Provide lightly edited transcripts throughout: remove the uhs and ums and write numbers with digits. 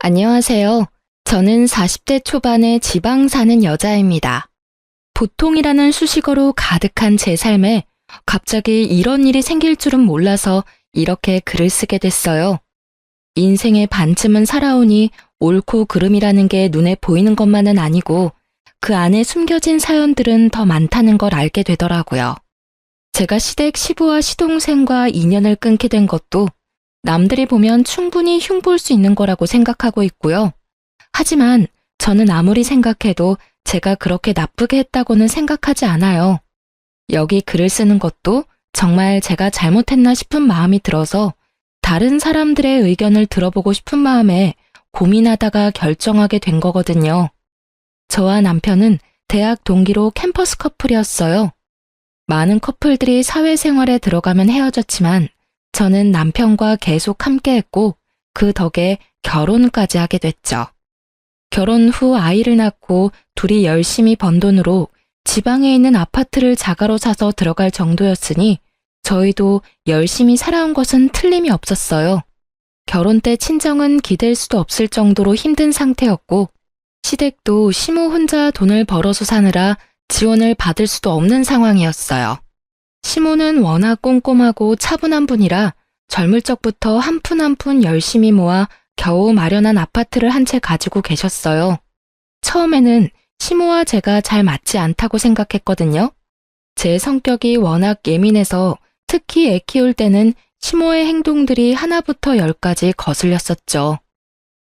안녕하세요. 저는 40대 초반의 지방 사는 여자입니다. 보통이라는 수식어로 가득한 제 삶에 갑자기 이런 일이 생길 줄은 몰라서 이렇게 글을 쓰게 됐어요. 인생의 반쯤은 살아오니 옳고 그름이라는 게 눈에 보이는 것만은 아니고 그 안에 숨겨진 사연들은 더 많다는 걸 알게 되더라고요. 제가 시댁 시부와 시동생과 인연을 끊게 된 것도 남들이 보면 충분히 흉볼 수 있는 거라고 생각하고 있고요. 하지만 저는 아무리 생각해도 제가 그렇게 나쁘게 했다고는 생각하지 않아요. 여기 글을 쓰는 것도 정말 제가 잘못했나 싶은 마음이 들어서 다른 사람들의 의견을 들어보고 싶은 마음에 고민하다가 결정하게 된 거거든요. 저와 남편은 대학 동기로 캠퍼스 커플이었어요. 많은 커플들이 사회생활에 들어가면 헤어졌지만 저는 남편과 계속 함께했고 그 덕에 결혼까지 하게 됐죠. 결혼 후 아이를 낳고 둘이 열심히 번 돈으로 지방에 있는 아파트를 자가로 사서 들어갈 정도였으니 저희도 열심히 살아온 것은 틀림이 없었어요. 결혼 때 친정은 기댈 수도 없을 정도로 힘든 상태였고 시댁도 시모 혼자 돈을 벌어서 사느라 지원을 받을 수도 없는 상황이었어요. 시모는 워낙 꼼꼼하고 차분한 분이라 젊을 적부터 한 푼 한 푼 열심히 모아 겨우 마련한 아파트를 한 채 가지고 계셨어요. 처음에는 시모와 제가 잘 맞지 않다고 생각했거든요. 제 성격이 워낙 예민해서 특히 애 키울 때는 시모의 행동들이 하나부터 열까지 거슬렸었죠.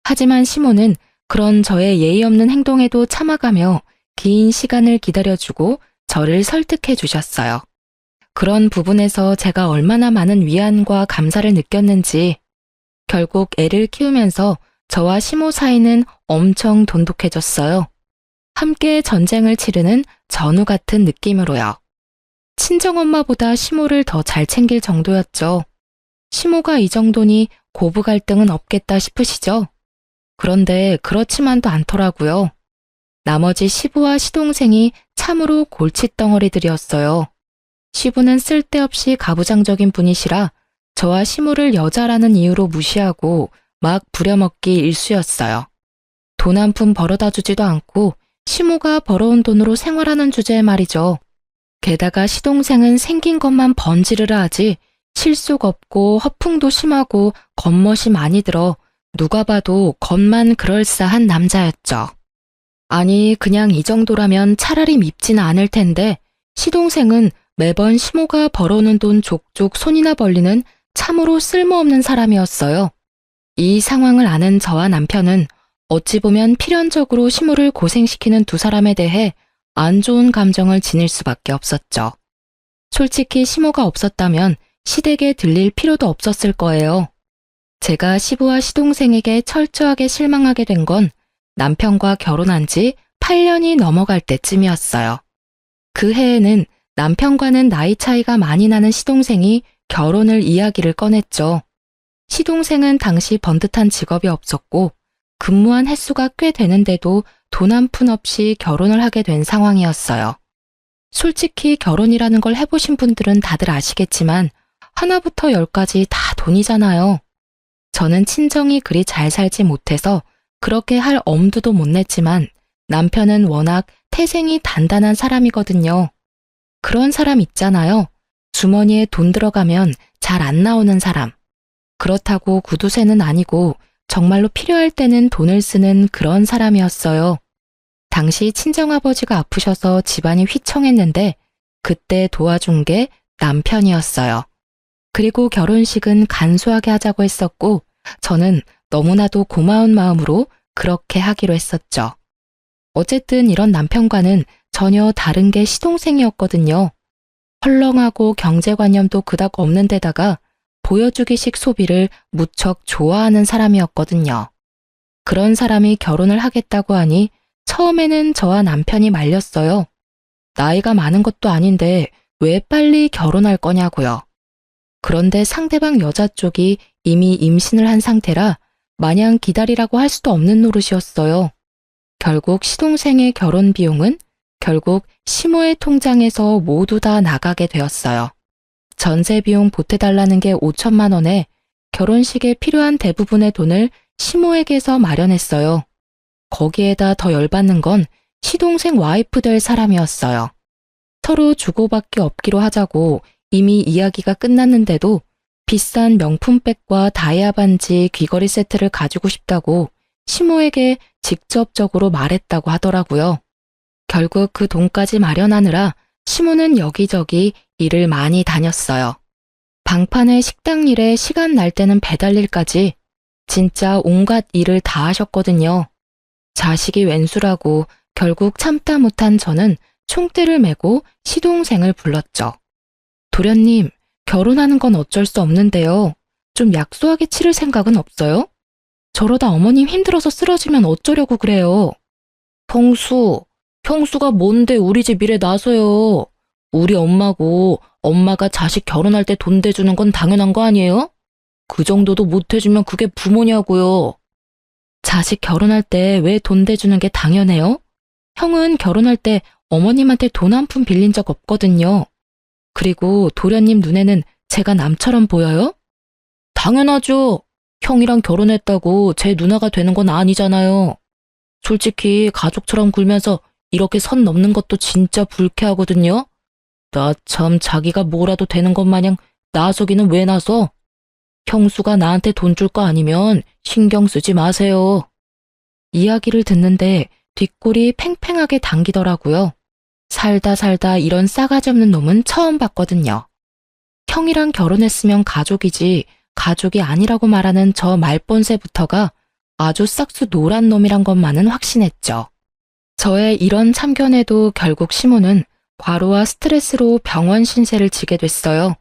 하지만 시모는 그런 저의 예의 없는 행동에도 참아가며 긴 시간을 기다려주고 저를 설득해 주셨어요. 그런 부분에서 제가 얼마나 많은 위안과 감사를 느꼈는지 결국 애를 키우면서 저와 시모 사이는 엄청 돈독해졌어요. 함께 전쟁을 치르는 전우 같은 느낌으로요. 친정엄마보다 시모를 더 잘 챙길 정도였죠. 시모가 이 정도니 고부 갈등은 없겠다 싶으시죠? 그런데 그렇지만도 않더라고요. 나머지 시부와 시동생이 참으로 골칫덩어리들이었어요. 시부는 쓸데없이 가부장적인 분이시라 저와 시모를 여자라는 이유로 무시하고 막 부려먹기 일쑤였어요. 돈 한 푼 벌어다 주지도 않고 시모가 벌어온 돈으로 생활하는 주제에 말이죠. 게다가 시동생은 생긴 것만 번지르르 하지 실속 없고 허풍도 심하고 겉멋이 많이 들어 누가 봐도 겉만 그럴싸한 남자였죠. 아니 그냥 이 정도라면 차라리 밉지는 않을 텐데 시동생은 매번 시모가 벌어오는 돈 족족 손이나 벌리는 참으로 쓸모없는 사람이었어요. 이 상황을 아는 저와 남편은 어찌 보면 필연적으로 시모를 고생시키는 두 사람에 대해 안 좋은 감정을 지닐 수밖에 없었죠. 솔직히 시모가 없었다면 시댁에 들릴 필요도 없었을 거예요. 제가 시부와 시동생에게 철저하게 실망하게 된 건 남편과 결혼한 지 8년이 넘어갈 때쯤이었어요. 그 해에는 남편과는 나이 차이가 많이 나는 시동생이 결혼을 이야기를 꺼냈죠. 시동생은 당시 번듯한 직업이 없었고 근무한 횟수가 꽤 되는데도 돈 한 푼 없이 결혼을 하게 된 상황이었어요. 솔직히 결혼이라는 걸 해보신 분들은 다들 아시겠지만 하나부터 열까지 다 돈이잖아요. 저는 친정이 그리 잘 살지 못해서 그렇게 할 엄두도 못 냈지만 남편은 워낙 태생이 단단한 사람이거든요. 그런 사람 있잖아요. 주머니에 돈 들어가면 잘 안 나오는 사람. 그렇다고 구두쇠는 아니고 정말로 필요할 때는 돈을 쓰는 그런 사람이었어요. 당시 친정아버지가 아프셔서 집안이 휘청했는데 그때 도와준 게 남편이었어요. 그리고 결혼식은 간소하게 하자고 했었고 저는 너무나도 고마운 마음으로 그렇게 하기로 했었죠. 어쨌든 이런 남편과는 전혀 다른 게 시동생이었거든요. 헐렁하고 경제관념도 그닥 없는 데다가 보여주기식 소비를 무척 좋아하는 사람이었거든요. 그런 사람이 결혼을 하겠다고 하니 처음에는 저와 남편이 말렸어요. 나이가 많은 것도 아닌데 왜 빨리 결혼할 거냐고요. 그런데 상대방 여자 쪽이 이미 임신을 한 상태라 마냥 기다리라고 할 수도 없는 노릇이었어요. 결국 시동생의 결혼 비용은 결국 시모의 통장에서 모두 다 나가게 되었어요. 전세 비용 보태달라는 게 5천만 원에 결혼식에 필요한 대부분의 돈을 시모에게서 마련했어요. 거기에다 더 열받는 건 시동생 와이프 될 사람이었어요. 서로 주고받기 없기로 하자고 이미 이야기가 끝났는데도 비싼 명품백과 다이아 반지, 귀걸이 세트를 가지고 싶다고 시모에게 직접적으로 말했다고 하더라고요. 결국 그 돈까지 마련하느라 시모는 여기저기 일을 많이 다녔어요. 방판에 식당 일에 시간 날 때는 배달 일까지 진짜 온갖 일을 다 하셨거든요. 자식이 웬수라고 결국 참다 못한 저는 총대를 메고 시동생을 불렀죠. 도련님, 결혼하는 건 어쩔 수 없는데요. 좀 약소하게 치를 생각은 없어요? 저러다 어머님 힘들어서 쓰러지면 어쩌려고 그래요. 형수가 뭔데 우리 집 일에 나서요. 우리 엄마고 엄마가 자식 결혼할 때 돈 대주는 건 당연한 거 아니에요? 그 정도도 못 해주면 그게 부모냐고요. 자식 결혼할 때 왜 돈 대주는 게 당연해요? 형은 결혼할 때 어머님한테 돈 한 푼 빌린 적 없거든요. 그리고 도련님 눈에는 제가 남처럼 보여요? 당연하죠. 형이랑 결혼했다고 제 누나가 되는 건 아니잖아요. 솔직히 가족처럼 굴면서 이렇게 선 넘는 것도 진짜 불쾌하거든요. 나 참 자기가 뭐라도 되는 것 마냥 나서기는 왜 나서? 형수가 나한테 돈 줄 거 아니면 신경 쓰지 마세요. 이야기를 듣는데 뒷골이 팽팽하게 당기더라고요. 살다 이런 싸가지 없는 놈은 처음 봤거든요. 형이랑 결혼했으면 가족이지 가족이 아니라고 말하는 저 말본새부터가 아주 싹수 노란 놈이란 것만은 확신했죠. 저의 이런 참견에도 결국 시모는 과로와 스트레스로 병원 신세를 지게 됐어요.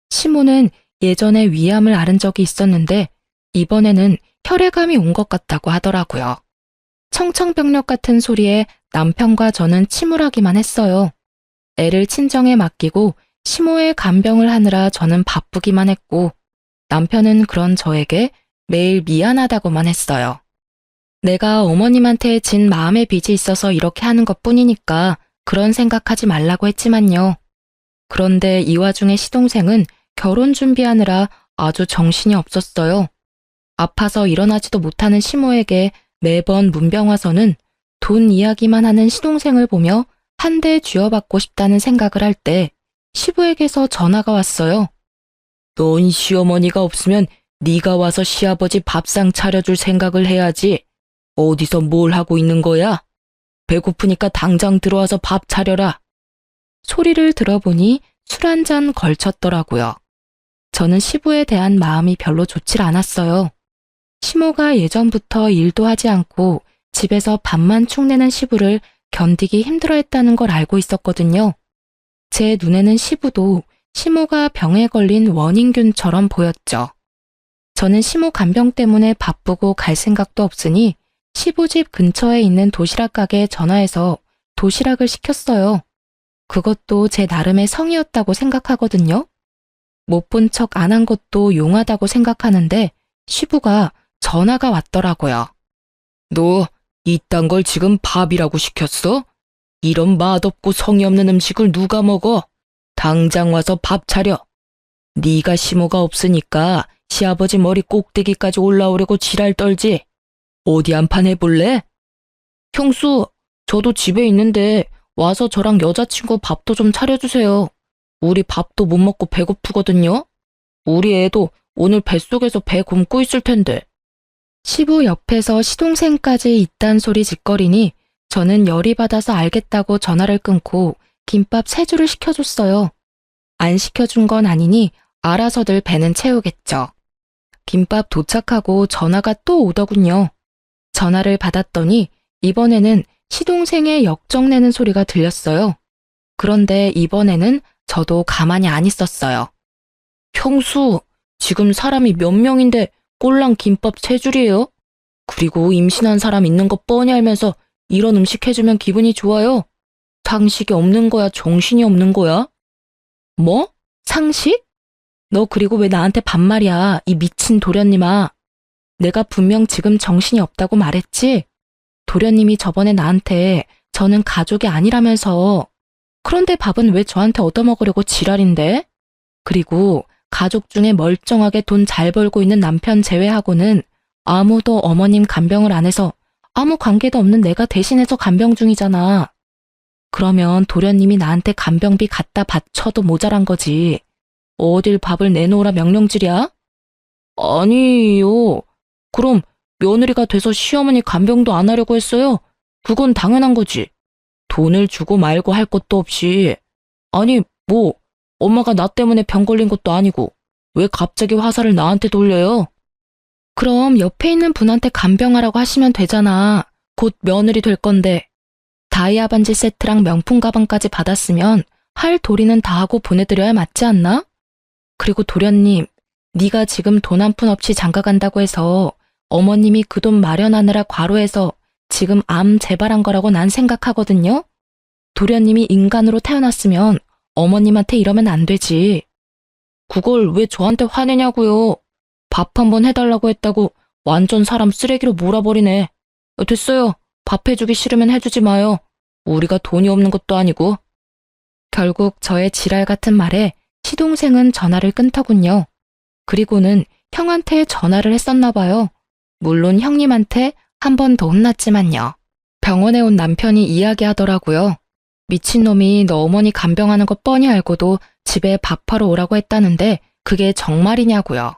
시모는 예전에 위암을 앓은 적이 있었는데 이번에는 혈액암이 온 것 같다고 하더라고요. 청청병력 같은 소리에 남편과 저는 침울하기만 했어요. 애를 친정에 맡기고 시모의 간병을 하느라 저는 바쁘기만 했고 남편은 그런 저에게 매일 미안하다고만 했어요. 내가 어머님한테 진 마음의 빚이 있어서 이렇게 하는 것뿐이니까 그런 생각하지 말라고 했지만요. 그런데 이 와중에 시동생은 결혼 준비하느라 아주 정신이 없었어요. 아파서 일어나지도 못하는 시모에게 매번 문병 와서는 돈 이야기만 하는 시동생을 보며 한 대 쥐어받고 싶다는 생각을 할 때 시부에게서 전화가 왔어요. 넌 시어머니가 없으면 네가 와서 시아버지 밥상 차려줄 생각을 해야지. 어디서 뭘 하고 있는 거야? 배고프니까 당장 들어와서 밥 차려라. 소리를 들어보니 술 한 잔 걸쳤더라고요. 저는 시부에 대한 마음이 별로 좋질 않았어요. 시모가 예전부터 일도 하지 않고 집에서 밥만 축내는 시부를 견디기 힘들어했다는 걸 알고 있었거든요. 제 눈에는 시부도 시모가 병에 걸린 원인균처럼 보였죠. 저는 시모 간병 때문에 바쁘고 갈 생각도 없으니 시부 집 근처에 있는 도시락 가게에 전화해서 도시락을 시켰어요. 그것도 제 나름의 성의였다고 생각하거든요. 못 본 척 안 한 것도 용하다고 생각하는데 시부가 전화가 왔더라고요. 너 이딴 걸 지금 밥이라고 시켰어? 이런 맛없고 성의 없는 음식을 누가 먹어? 당장 와서 밥 차려. 네가 시모가 없으니까 시아버지 머리 꼭대기까지 올라오려고 지랄 떨지. 어디 한판 해볼래? 형수, 저도 집에 있는데 와서 저랑 여자친구 밥도 좀 차려주세요. 우리 밥도 못 먹고 배고프거든요. 우리 애도 오늘 뱃속에서 배 굶고 있을 텐데. 시부 옆에서 시동생까지 이딴 소리 짓거리니 저는 열이 받아서 알겠다고 전화를 끊고 김밥 3줄을 시켜줬어요. 안 시켜준 건 아니니 알아서들 배는 채우겠죠. 김밥 도착하고 전화가 또 오더군요. 전화를 받았더니 이번에는 시동생의 역정내는 소리가 들렸어요. 그런데 이번에는 저도 가만히 안 있었어요. 형수, 지금 사람이 몇 명인데 꼴랑 김밥 3줄이에요? 그리고 임신한 사람 있는 거 뻔히 알면서 이런 음식 해주면 기분이 좋아요? 상식이 없는 거야, 정신이 없는 거야? 뭐? 상식? 너 그리고 왜 나한테 반말이야, 이 미친 도련님아. 내가 분명 지금 정신이 없다고 말했지? 도련님이 저번에 나한테 저는 가족이 아니라면서. 그런데 밥은 왜 저한테 얻어먹으려고 지랄인데? 그리고 가족 중에 멀쩡하게 돈 잘 벌고 있는 남편 제외하고는 아무도 어머님 간병을 안 해서 아무 관계도 없는 내가 대신해서 간병 중이잖아. 그러면 도련님이 나한테 간병비 갖다 바쳐도 모자란 거지. 어딜 밥을 내놓으라 명령질이야? 아니요. 그럼 며느리가 돼서 시어머니 간병도 안 하려고 했어요? 그건 당연한 거지. 돈을 주고 말고 할 것도 없이. 아니, 뭐, 엄마가 나 때문에 병 걸린 것도 아니고 왜 갑자기 화살을 나한테 돌려요? 그럼 옆에 있는 분한테 간병하라고 하시면 되잖아. 곧 며느리 될 건데. 다이아 반지 세트랑 명품 가방까지 받았으면 할 도리는 다 하고 보내드려야 맞지 않나? 그리고 도련님, 네가 지금 돈 한 푼 없이 장가 간다고 해서 어머님이 그 돈 마련하느라 과로해서 지금 암 재발한 거라고 난 생각하거든요? 도련님이 인간으로 태어났으면 어머님한테 이러면 안 되지. 그걸 왜 저한테 화내냐고요. 밥 한 번 해달라고 했다고 완전 사람 쓰레기로 몰아버리네. 됐어요. 밥 해주기 싫으면 해주지 마요. 우리가 돈이 없는 것도 아니고. 결국 저의 지랄 같은 말에 시동생은 전화를 끊더군요. 그리고는 형한테 전화를 했었나 봐요. 물론 형님한테 한 번 더 혼났지만요. 병원에 온 남편이 이야기하더라고요. 미친놈이 너 어머니 간병하는 거 뻔히 알고도 집에 밥하러 오라고 했다는데 그게 정말이냐고요.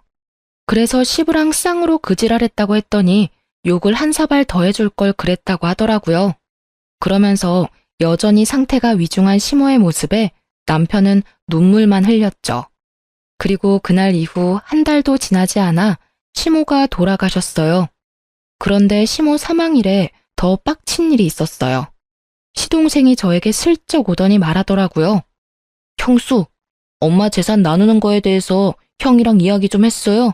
그래서 시부랑 쌍으로 그 지랄했다고 했더니 욕을 한 사발 더 해줄 걸 그랬다고 하더라고요. 그러면서 여전히 상태가 위중한 시모의 모습에 남편은 눈물만 흘렸죠. 그리고 그날 이후 한 달도 지나지 않아 시모가 돌아가셨어요. 그런데 시모 사망일에 더 빡친 일이 있었어요. 시동생이 저에게 슬쩍 오더니 말하더라고요. 형수, 엄마 재산 나누는 거에 대해서 형이랑 이야기 좀 했어요?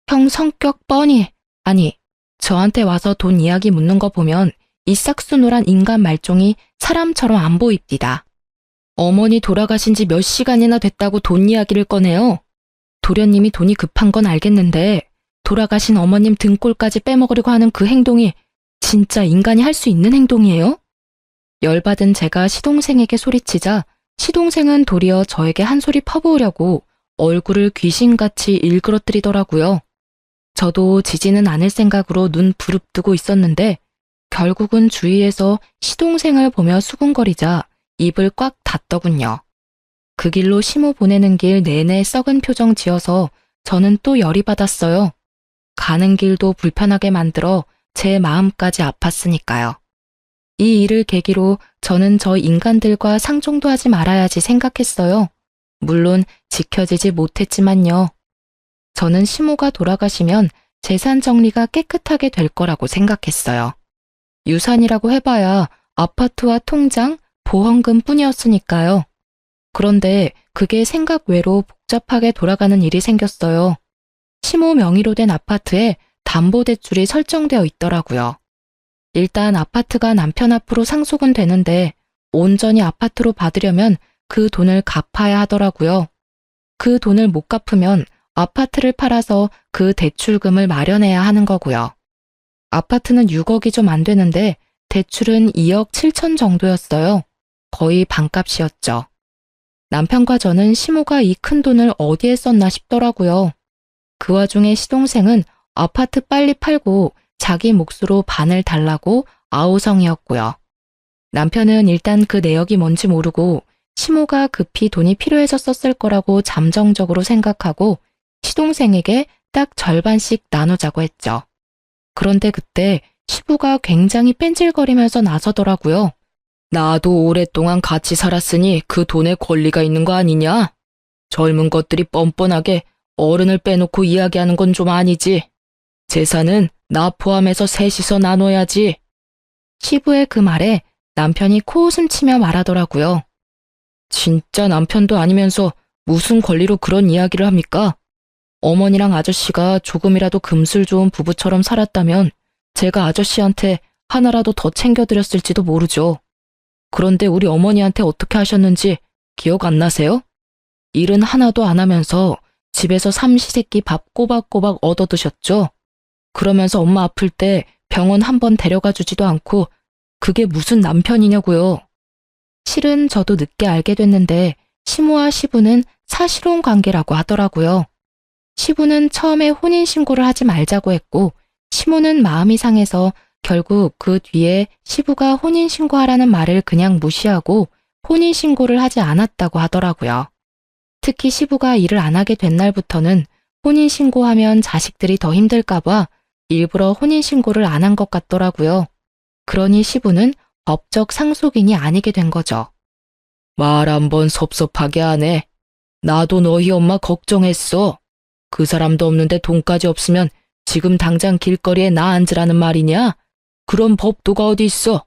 형 성격 뻔히, 아니, 저한테 와서 돈 이야기 묻는 거 보면 이 싹수노란 인간 말종이 사람처럼 안 보입디다. 어머니 돌아가신 지 몇 시간이나 됐다고 돈 이야기를 꺼내요. 도련님이 돈이 급한 건 알겠는데 돌아가신 어머님 등골까지 빼먹으려고 하는 그 행동이 진짜 인간이 할 수 있는 행동이에요? 열받은 제가 시동생에게 소리치자 시동생은 도리어 저에게 한 소리 퍼부으려고 얼굴을 귀신같이 일그러뜨리더라고요. 저도 지지는 않을 생각으로 눈 부릅뜨고 있었는데 결국은 주위에서 시동생을 보며 수군거리자 입을 꽉 닫더군요. 그 길로 시모 보내는 길 내내 썩은 표정 지어서 저는 또 열이 받았어요. 가는 길도 불편하게 만들어 제 마음까지 아팠으니까요. 이 일을 계기로 저는 저 인간들과 상종도 하지 말아야지 생각했어요. 물론 지켜지지 못했지만요. 저는 시모가 돌아가시면 재산 정리가 깨끗하게 될 거라고 생각했어요. 유산이라고 해봐야 아파트와 통장, 보험금 뿐이었으니까요. 그런데 그게 생각 외로 복잡하게 돌아가는 일이 생겼어요. 시모 명의로 된 아파트에 담보대출이 설정되어 있더라고요. 일단 아파트가 남편 앞으로 상속은 되는데 온전히 아파트로 받으려면 그 돈을 갚아야 하더라고요. 그 돈을 못 갚으면 아파트를 팔아서 그 대출금을 마련해야 하는 거고요. 아파트는 6억이 좀 안 되는데 대출은 2억 7천 정도였어요. 거의 반값이었죠. 남편과 저는 시모가 이 큰 돈을 어디에 썼나 싶더라고요. 그 와중에 시동생은 아파트 빨리 팔고 자기 몫으로 반을 달라고 아우성이었고요. 남편은 일단 그 내역이 뭔지 모르고 시모가 급히 돈이 필요해서 썼을 거라고 잠정적으로 생각하고 시동생에게 딱 절반씩 나누자고 했죠. 그런데 그때 시부가 굉장히 뺀질거리면서 나서더라고요. 나도 오랫동안 같이 살았으니 그 돈에 권리가 있는 거 아니냐? 젊은 것들이 뻔뻔하게 어른을 빼놓고 이야기하는 건 좀 아니지. 재산은 나 포함해서 셋이서 나눠야지. 시부의 그 말에 남편이 코웃음 치며 말하더라고요. 진짜 남편도 아니면서 무슨 권리로 그런 이야기를 합니까? 어머니랑 아저씨가 조금이라도 금술 좋은 부부처럼 살았다면 제가 아저씨한테 하나라도 더 챙겨드렸을지도 모르죠. 그런데 우리 어머니한테 어떻게 하셨는지 기억 안 나세요? 일은 하나도 안 하면서 집에서 삼시세끼 밥 꼬박꼬박 얻어드셨죠? 그러면서 엄마 아플 때 병원 한 번 데려가 주지도 않고 그게 무슨 남편이냐고요. 실은 저도 늦게 알게 됐는데 시모와 시부는 사실혼 관계라고 하더라고요. 시부는 처음에 혼인신고를 하지 말자고 했고, 시모는 마음이 상해서 결국 그 뒤에 시부가 혼인신고하라는 말을 그냥 무시하고 혼인신고를 하지 않았다고 하더라고요. 특히 시부가 일을 안 하게 된 날부터는 혼인신고하면 자식들이 더 힘들까봐 일부러 혼인신고를 안 한 것 같더라고요. 그러니 시부는 법적 상속인이 아니게 된 거죠. 말 한번 섭섭하게 하네. 나도 너희 엄마 걱정했어. 그 사람도 없는데 돈까지 없으면 지금 당장 길거리에 나 앉으라는 말이냐? 그런 법도가 어디 있어?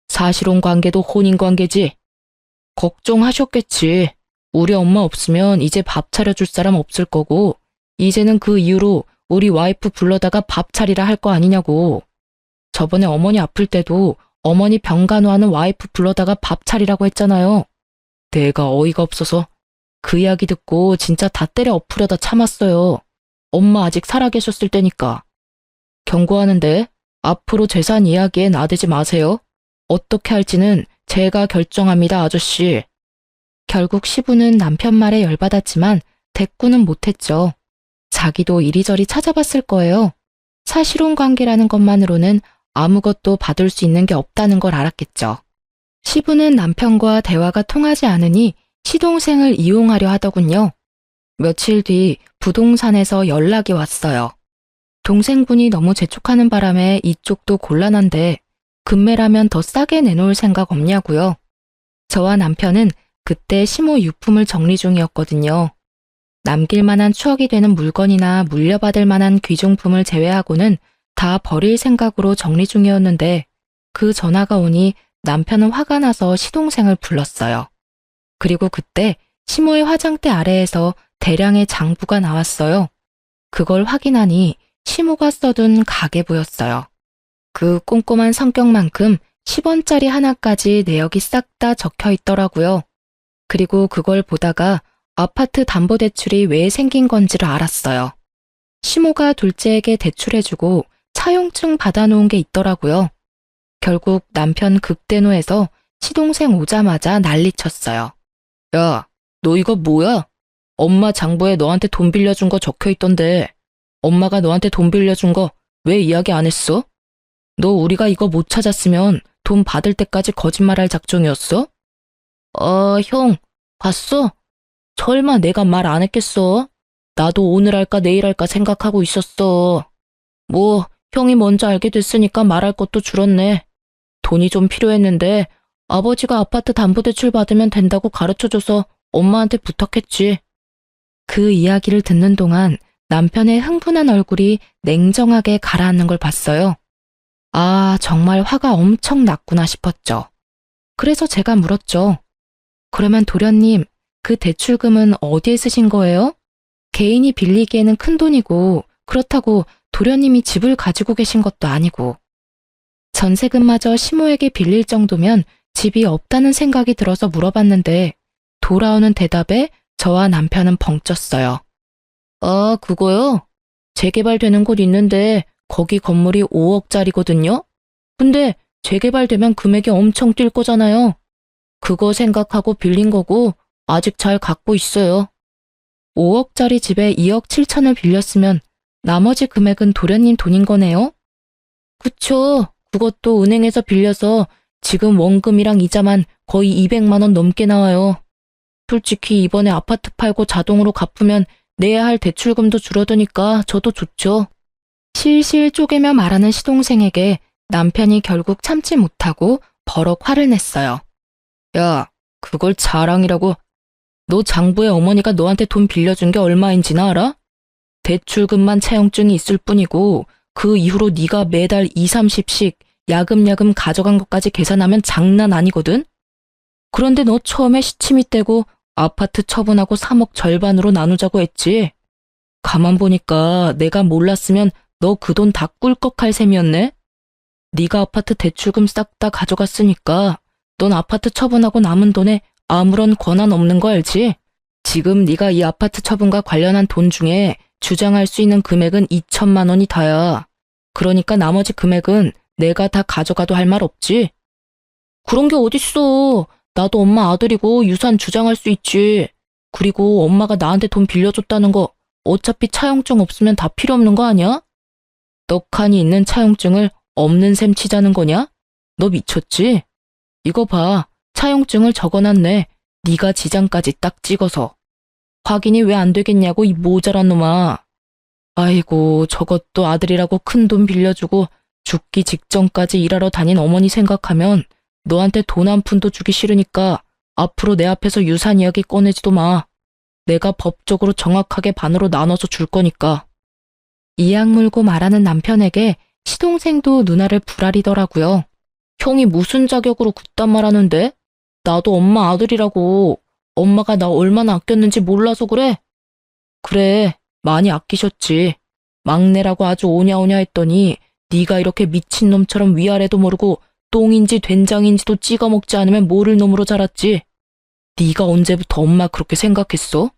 사실혼 관계도 혼인 관계지. 걱정하셨겠지. 우리 엄마 없으면 이제 밥 차려줄 사람 없을 거고, 이제는 그 이후로 우리 와이프 불러다가 밥 차리라 할 거 아니냐고. 저번에 어머니 아플 때도 어머니 병간호하는 와이프 불러다가 밥 차리라고 했잖아요. 내가 어이가 없어서 그 이야기 듣고 진짜 다 때려 엎으려다 참았어요. 엄마 아직 살아계셨을 때니까. 경고하는데 앞으로 재산 이야기에 나대지 마세요. 어떻게 할지는 제가 결정합니다, 아저씨. 결국 시부는 남편 말에 열받았지만 대꾸는 못했죠. 자기도 이리저리 찾아봤을 거예요. 사실혼 관계라는 것만으로는 아무것도 받을 수 있는 게 없다는 걸 알았겠죠. 시부는 남편과 대화가 통하지 않으니 시동생을 이용하려 하더군요. 며칠 뒤 부동산에서 연락이 왔어요. 동생분이 너무 재촉하는 바람에 이쪽도 곤란한데 금매라면 더 싸게 내놓을 생각 없냐고요. 저와 남편은 그때 시모 유품을 정리 중이었거든요. 남길 만한 추억이 되는 물건이나 물려받을 만한 귀중품을 제외하고는 다 버릴 생각으로 정리 중이었는데 그 전화가 오니 남편은 화가 나서 시동생을 불렀어요. 그리고 그때 시모의 화장대 아래에서 대량의 장부가 나왔어요. 그걸 확인하니 시모가 써둔 가계부였어요. 그 꼼꼼한 성격만큼 10원짜리 하나까지 내역이 싹 다 적혀 있더라고요. 그리고 그걸 보다가 아파트 담보대출이 왜 생긴 건지를 알았어요. 시모가 둘째에게 대출해주고 차용증 받아놓은 게 있더라고요. 결국 남편 극대노해서 시동생 오자마자 난리쳤어요. 야, 너 이거 뭐야? 엄마 장부에 너한테 돈 빌려준 거 적혀 있던데 엄마가 너한테 돈 빌려준 거 왜 이야기 안 했어? 너 우리가 이거 못 찾았으면 돈 받을 때까지 거짓말할 작정이었어? 형, 봤어? 설마 내가 말 안 했겠어? 나도 오늘 할까 내일 할까 생각하고 있었어. 뭐 형이 먼저 알게 됐으니까 말할 것도 줄었네. 돈이 좀 필요했는데 아버지가 아파트 담보대출 받으면 된다고 가르쳐줘서 엄마한테 부탁했지. 그 이야기를 듣는 동안 남편의 흥분한 얼굴이 냉정하게 가라앉는 걸 봤어요. 아, 정말 화가 엄청 났구나 싶었죠. 그래서 제가 물었죠. 그러면 도련님, 그 대출금은 어디에 쓰신 거예요? 개인이 빌리기에는 큰 돈이고 그렇다고 도련님이 집을 가지고 계신 것도 아니고. 전세금마저 시모에게 빌릴 정도면 집이 없다는 생각이 들어서 물어봤는데 돌아오는 대답에 저와 남편은 벙쪘어요. 아, 그거요? 재개발되는 곳 있는데 거기 건물이 5억짜리거든요? 근데 재개발되면 금액이 엄청 뛸 거잖아요. 그거 생각하고 빌린 거고 아직 잘 갖고 있어요. 5억짜리 집에 2억 7천을 빌렸으면 나머지 금액은 도련님 돈인 거네요? 그쵸. 그것도 은행에서 빌려서 지금 원금이랑 이자만 거의 200만 원 넘게 나와요. 솔직히 이번에 아파트 팔고 자동으로 갚으면 내야 할 대출금도 줄어드니까 저도 좋죠. 실실 쪼개며 말하는 시동생에게 남편이 결국 참지 못하고 버럭 화를 냈어요. 야, 그걸 자랑이라고. 너 장부에 어머니가 너한테 돈 빌려준 게 얼마인지나 알아? 대출금만 차용증이 있을 뿐이고 그 이후로 네가 매달 2, 30씩 야금야금 가져간 것까지 계산하면 장난 아니거든? 그런데 너 처음에 시치미 떼고 아파트 처분하고 3억 절반으로 나누자고 했지? 가만 보니까 내가 몰랐으면 너 그 돈 다 꿀꺽할 셈이었네? 네가 아파트 대출금 싹 다 가져갔으니까 넌 아파트 처분하고 남은 돈에 아무런 권한 없는 거 알지? 지금 네가 이 아파트 처분과 관련한 돈 중에 주장할 수 있는 금액은 2천만 원이 다야. 그러니까 나머지 금액은 내가 다 가져가도 할 말 없지? 그런 게 어딨어. 나도 엄마 아들이고 유산 주장할 수 있지. 그리고 엄마가 나한테 돈 빌려줬다는 거 어차피 차용증 없으면 다 필요 없는 거 아니야? 떡하니 있는 차용증을 없는 셈 치자는 거냐? 너 미쳤지? 이거 봐. 차용증을 적어놨네. 네가 지장까지 딱 찍어서. 확인이 왜 안 되겠냐고 이 모자란 놈아. 아이고 저것도 아들이라고 큰 돈 빌려주고 죽기 직전까지 일하러 다닌 어머니 생각하면 너한테 돈 한 푼도 주기 싫으니까 앞으로 내 앞에서 유산 이야기 꺼내지도 마. 내가 법적으로 정확하게 반으로 나눠서 줄 거니까. 이악 물고 말하는 남편에게 시동생도 누나를 부라리더라고요. 형이 무슨 자격으로 그딴 말 하는데? 나도 엄마 아들이라고. 엄마가 나 얼마나 아꼈는지 몰라서 그래? 그래, 많이 아끼셨지. 막내라고 아주 오냐오냐 했더니 네가 이렇게 미친놈처럼 위아래도 모르고 똥인지 된장인지도 찍어 먹지 않으면 모를 놈으로 자랐지. 네가 언제부터 엄마 그렇게 생각했어?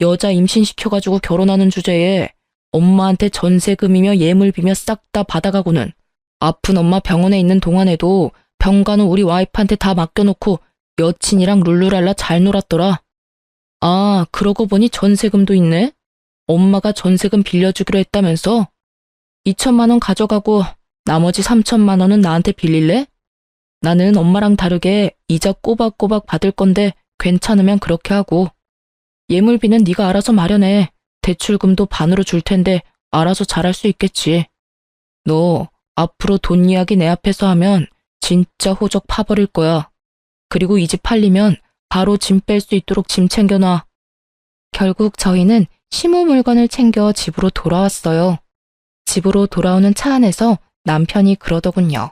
여자 임신시켜가지고 결혼하는 주제에 엄마한테 전세금이며 예물비며 싹 다 받아가고는 아픈 엄마 병원에 있는 동안에도 병가는 우리 와이프한테 다 맡겨놓고 여친이랑 룰루랄라 잘 놀았더라. 아, 그러고 보니 전세금도 있네? 엄마가 전세금 빌려주기로 했다면서? 2천만 원 가져가고 나머지 3천만 원은 나한테 빌릴래? 나는 엄마랑 다르게 이자 꼬박꼬박 받을 건데 괜찮으면 그렇게 하고. 예물비는 네가 알아서 마련해. 대출금도 반으로 줄 텐데 알아서 잘할 수 있겠지. 너 앞으로 돈 이야기 내 앞에서 하면 진짜 호적 파버릴 거야. 그리고 이 집 팔리면 바로 짐 뺄 수 있도록 짐 챙겨놔. 결국 저희는 시모 물건을 챙겨 집으로 돌아왔어요. 집으로 돌아오는 차 안에서 남편이 그러더군요.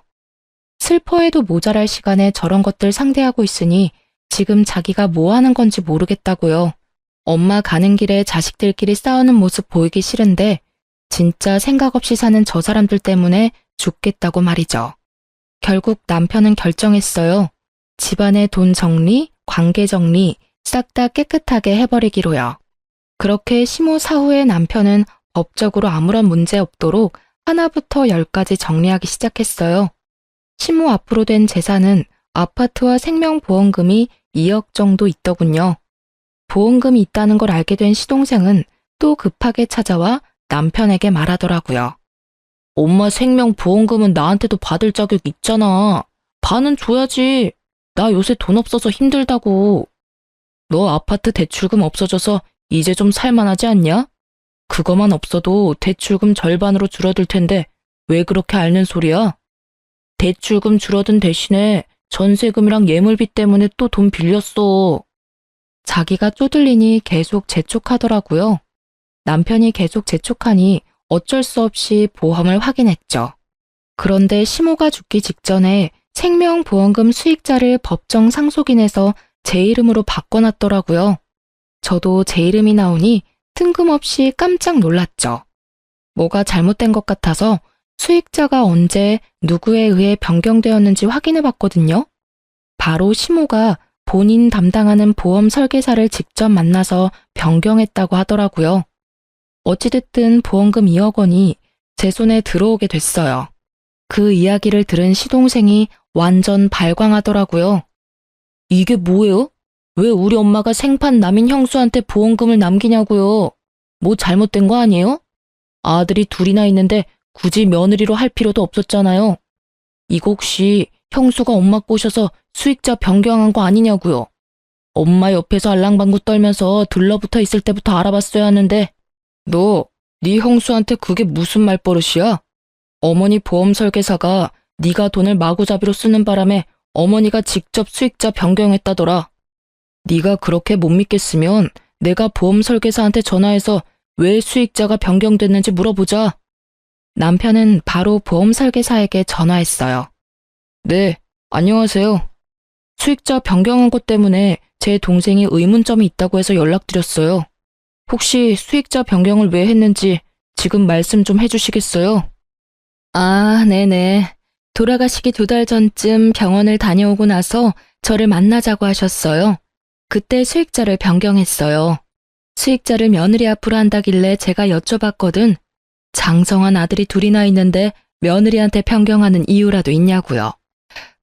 슬퍼해도 모자랄 시간에 저런 것들 상대하고 있으니 지금 자기가 뭐 하는 건지 모르겠다고요. 엄마 가는 길에 자식들끼리 싸우는 모습 보이기 싫은데 진짜 생각 없이 사는 저 사람들 때문에 죽겠다고 말이죠. 결국 남편은 결정했어요. 집안의 돈 정리, 관계 정리 싹 다 깨끗하게 해버리기로요. 그렇게 시모 사후에 남편은 법적으로 아무런 문제 없도록 하나부터 10까지 정리하기 시작했어요. 시모 앞으로 된 재산은 아파트와 생명보험금이 2억 정도 있더군요. 보험금이 있다는 걸 알게 된 시동생은 또 급하게 찾아와 남편에게 말하더라고요. 엄마 생명보험금은 나한테도 받을 자격 있잖아. 반은 줘야지. 나 요새 돈 없어서 힘들다고. 너 아파트 대출금 없어져서 이제 좀 살만하지 않냐? 그거만 없어도 대출금 절반으로 줄어들 텐데 왜 그렇게 앓는 소리야? 대출금 줄어든 대신에 전세금이랑 예물비 때문에 또 돈 빌렸어. 자기가 쪼들리니 계속 재촉하더라고요. 남편이 계속 재촉하니 어쩔 수 없이 보험을 확인했죠. 그런데 시모가 죽기 직전에 생명보험금 수익자를 법정 상속인에서 제 이름으로 바꿔놨더라고요. 저도 제 이름이 나오니 뜬금없이 깜짝 놀랐죠. 뭐가 잘못된 것 같아서 수익자가 언제 누구에 의해 변경되었는지 확인해봤거든요. 바로 시모가 본인 담당하는 보험 설계사를 직접 만나서 변경했다고 하더라고요. 어찌됐든 보험금 2억 원이 제 손에 들어오게 됐어요. 그 이야기를 들은 시동생이 완전 발광하더라고요. 이게 뭐예요? 왜 우리 엄마가 생판 남인 형수한테 보험금을 남기냐고요? 뭐 잘못된 거 아니에요? 아들이 둘이나 있는데 굳이 며느리로 할 필요도 없었잖아요. 이거 혹시 형수가 엄마 꼬셔서 수익자 변경한 거 아니냐고요? 엄마 옆에서 알랑방구 떨면서 들러붙어 있을 때부터 알아봤어야 하는데 너, 네 형수한테 그게 무슨 말버릇이야? 어머니 보험 설계사가 네가 돈을 마구잡이로 쓰는 바람에 어머니가 직접 수익자 변경했다더라. 네가 그렇게 못 믿겠으면 내가 보험 설계사한테 전화해서 왜 수익자가 변경됐는지 물어보자. 남편은 바로 보험 설계사에게 전화했어요. 네, 안녕하세요. 수익자 변경한 것 때문에 제 동생이 의문점이 있다고 해서 연락드렸어요. 혹시 수익자 변경을 왜 했는지 지금 말씀 좀 해주시겠어요? 아, 네네. 돌아가시기 2달 전쯤 병원을 다녀오고 나서 저를 만나자고 하셨어요. 그때 수익자를 변경했어요. 수익자를 며느리 앞으로 한다길래 제가 여쭤봤거든. 장성한 아들이 둘이나 있는데 며느리한테 변경하는 이유라도 있냐고요.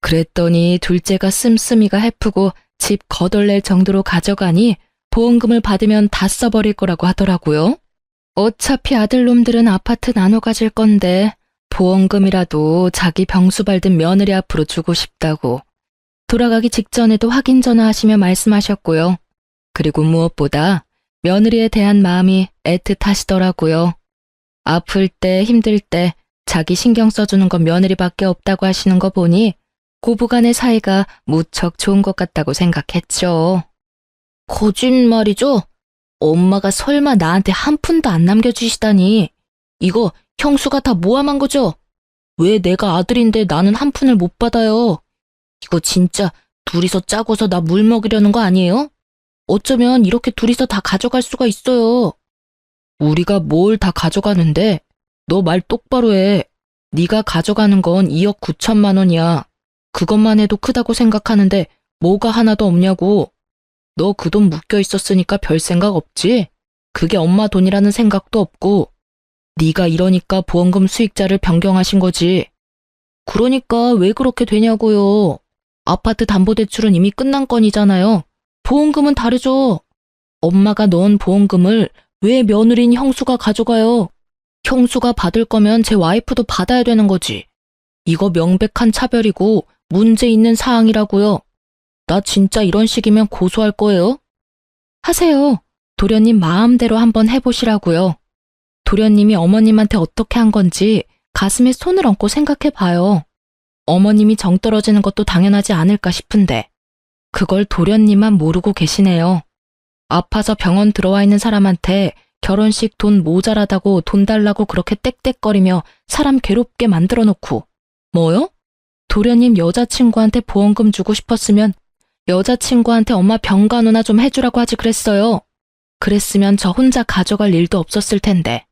그랬더니 둘째가 씀씀이가 해프고 집 거덜낼 정도로 가져가니 보험금을 받으면 다 써버릴 거라고 하더라고요. 어차피 아들놈들은 아파트 나눠 가질 건데 보험금이라도 자기 병수 밟은 며느리 앞으로 주고 싶다고 돌아가기 직전에도 확인 전화하시며 말씀하셨고요. 그리고 무엇보다 며느리에 대한 마음이 애틋하시더라고요. 아플 때 힘들 때 자기 신경 써주는 건 며느리밖에 없다고 하시는 거 보니 고부간의 사이가 무척 좋은 것 같다고 생각했죠. 거짓말이죠? 엄마가 설마 나한테 한 푼도 안 남겨주시다니. 이거 형수가 다 모함한 거죠? 왜 내가 아들인데 나는 한 푼을 못 받아요? 이거 진짜 둘이서 짜고서 나 물 먹이려는 거 아니에요? 어쩌면 이렇게 둘이서 다 가져갈 수가 있어요. 우리가 뭘 다 가져가는데? 너 말 똑바로 해. 네가 가져가는 건 2억 9천만 원이야. 그것만 해도 크다고 생각하는데 뭐가 하나도 없냐고. 너 그 돈 묶여 있었으니까 별 생각 없지? 그게 엄마 돈이라는 생각도 없고. 네가 이러니까 보험금 수익자를 변경하신 거지. 그러니까 왜 그렇게 되냐고요. 아파트 담보대출은 이미 끝난 건이잖아요. 보험금은 다르죠. 엄마가 넣은 보험금을 왜 며느리인 형수가 가져가요? 형수가 받을 거면 제 와이프도 받아야 되는 거지. 이거 명백한 차별이고 문제 있는 사항이라고요. 나 진짜 이런 식이면 고소할 거예요. 하세요. 도련님 마음대로 한번 해보시라고요. 도련님이 어머님한테 어떻게 한 건지 가슴에 손을 얹고 생각해 봐요. 어머님이 정 떨어지는 것도 당연하지 않을까 싶은데 그걸 도련님만 모르고 계시네요. 아파서 병원 들어와 있는 사람한테 결혼식 돈 모자라다고 돈 달라고 그렇게 떽떽거리며 사람 괴롭게 만들어 놓고 뭐요? 도련님 여자친구한테 보험금 주고 싶었으면 여자친구한테 엄마 병간호나 좀 해주라고 하지 그랬어요. 그랬으면 저 혼자 가져갈 일도 없었을 텐데.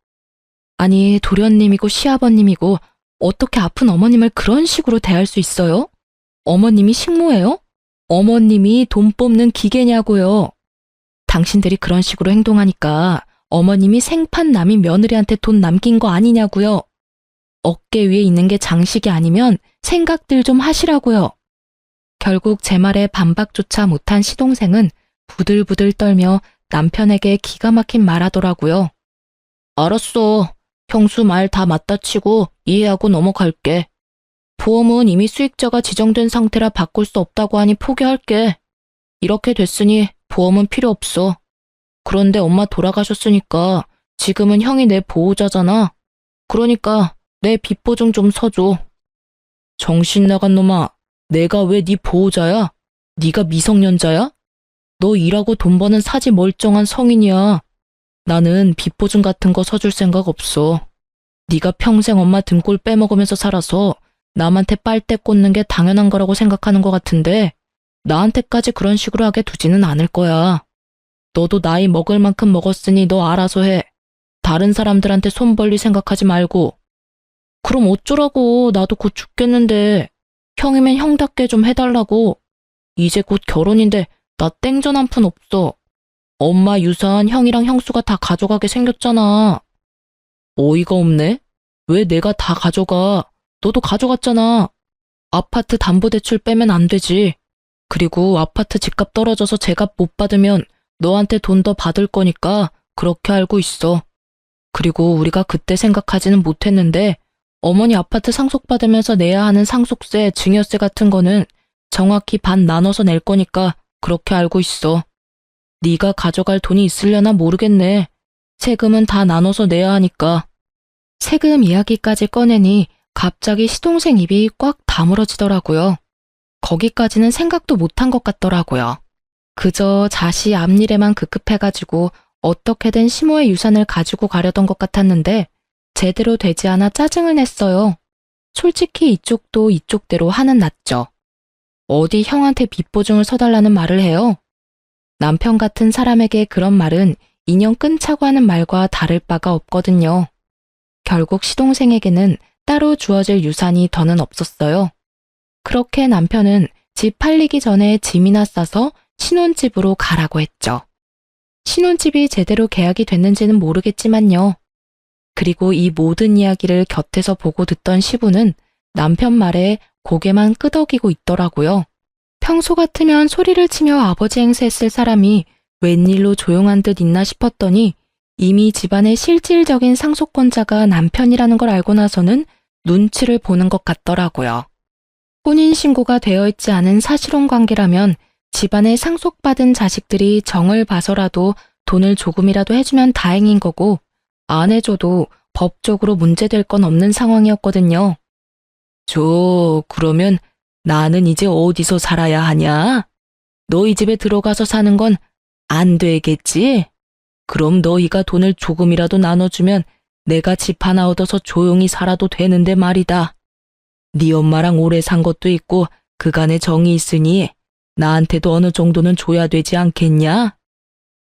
아니 도련님이고 시아버님이고 어떻게 아픈 어머님을 그런 식으로 대할 수 있어요? 어머님이 식모예요? 어머님이 돈 뽑는 기계냐고요. 당신들이 그런 식으로 행동하니까 어머님이 생판 남인 며느리한테 돈 남긴 거 아니냐고요. 어깨 위에 있는 게 장식이 아니면 생각들 좀 하시라고요. 결국 제 말에 반박조차 못한 시동생은 부들부들 떨며 남편에게 기가 막힌 말하더라고요. 알았어. 형수 말 다 맞다 치고 이해하고 넘어갈게. 보험은 이미 수익자가 지정된 상태라 바꿀 수 없다고 하니 포기할게. 이렇게 됐으니 보험은 필요 없어. 그런데 엄마 돌아가셨으니까 지금은 형이 내 보호자잖아. 그러니까 내 빚보증 좀 서줘. 정신 나간 놈아. 내가 왜 네 보호자야? 네가 미성년자야? 너 일하고 돈 버는 사지 멀쩡한 성인이야. 나는 빚보증 같은 거 서줄 생각 없어. 네가 평생 엄마 등골 빼먹으면서 살아서 남한테 빨대 꽂는 게 당연한 거라고 생각하는 것 같은데 나한테까지 그런 식으로 하게 두지는 않을 거야. 너도 나이 먹을 만큼 먹었으니 너 알아서 해. 다른 사람들한테 손 벌릴 생각하지 말고. 그럼 어쩌라고. 나도 곧 죽겠는데. 형이면 형답게 좀 해달라고. 이제 곧 결혼인데 나 땡전 한 푼 없어. 엄마 유산 형이랑 형수가 다 가져가게 생겼잖아. 어이가 없네. 왜 내가 다 가져가? 너도 가져갔잖아. 아파트 담보대출 빼면 안 되지. 그리고 아파트 집값 떨어져서 제값 못 받으면 너한테 돈 더 받을 거니까 그렇게 알고 있어. 그리고 우리가 그때 생각하지는 못했는데 어머니 아파트 상속받으면서 내야 하는 상속세, 증여세 같은 거는 정확히 반 나눠서 낼 거니까 그렇게 알고 있어. 네가 가져갈 돈이 있으려나 모르겠네. 세금은 다 나눠서 내야 하니까. 세금 이야기까지 꺼내니 갑자기 시동생 입이 꽉 다물어지더라고요. 거기까지는 생각도 못한 것 같더라고요. 그저 자시 앞일에만 급급해가지고 어떻게든 시모의 유산을 가지고 가려던 것 같았는데 제대로 되지 않아 짜증을 냈어요. 솔직히 이쪽도 이쪽대로 화는 났죠. 어디 형한테 빚보증을 서달라는 말을 해요? 남편 같은 사람에게 그런 말은 인연 끊자고 하는 말과 다를 바가 없거든요. 결국 시동생에게는 따로 주어질 유산이 더는 없었어요. 그렇게 남편은 집 팔리기 전에 짐이나 싸서 신혼집으로 가라고 했죠. 신혼집이 제대로 계약이 됐는지는 모르겠지만요. 그리고 이 모든 이야기를 곁에서 보고 듣던 시부는 남편 말에 고개만 끄덕이고 있더라고요. 평소 같으면 소리를 치며 아버지 행세했을 사람이 웬일로 조용한 듯 있나 싶었더니 이미 집안의 실질적인 상속권자가 남편이라는 걸 알고 나서는 눈치를 보는 것 같더라고요. 혼인신고가 되어 있지 않은 사실혼 관계라면 집안에 상속받은 자식들이 정을 봐서라도 돈을 조금이라도 해주면 다행인 거고 안 해줘도 법적으로 문제될 건 없는 상황이었거든요. 그러면 나는 이제 어디서 살아야 하냐? 너희 집에 들어가서 사는 건 안 되겠지? 그럼 너희가 돈을 조금이라도 나눠주면 내가 집 하나 얻어서 조용히 살아도 되는데 말이다. 네 엄마랑 오래 산 것도 있고 그간의 정이 있으니 나한테도 어느 정도는 줘야 되지 않겠냐?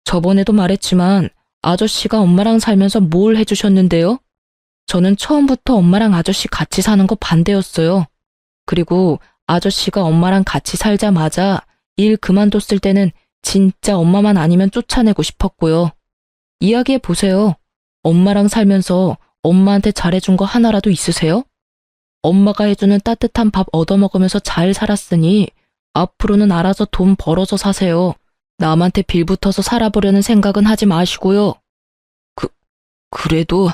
저번에도 말했지만 아저씨가 엄마랑 살면서 뭘 해주셨는데요? 저는 처음부터 엄마랑 아저씨 같이 사는 거 반대였어요. 그리고 아저씨가 엄마랑 같이 살자마자 일 그만뒀을 때는 진짜 엄마만 아니면 쫓아내고 싶었고요. 이야기해 보세요. 엄마랑 살면서 엄마한테 잘해준 거 하나라도 있으세요? 엄마가 해주는 따뜻한 밥 얻어먹으면서 잘 살았으니 앞으로는 알아서 돈 벌어서 사세요. 남한테 빌붙어서 살아보려는 생각은 하지 마시고요. 그래도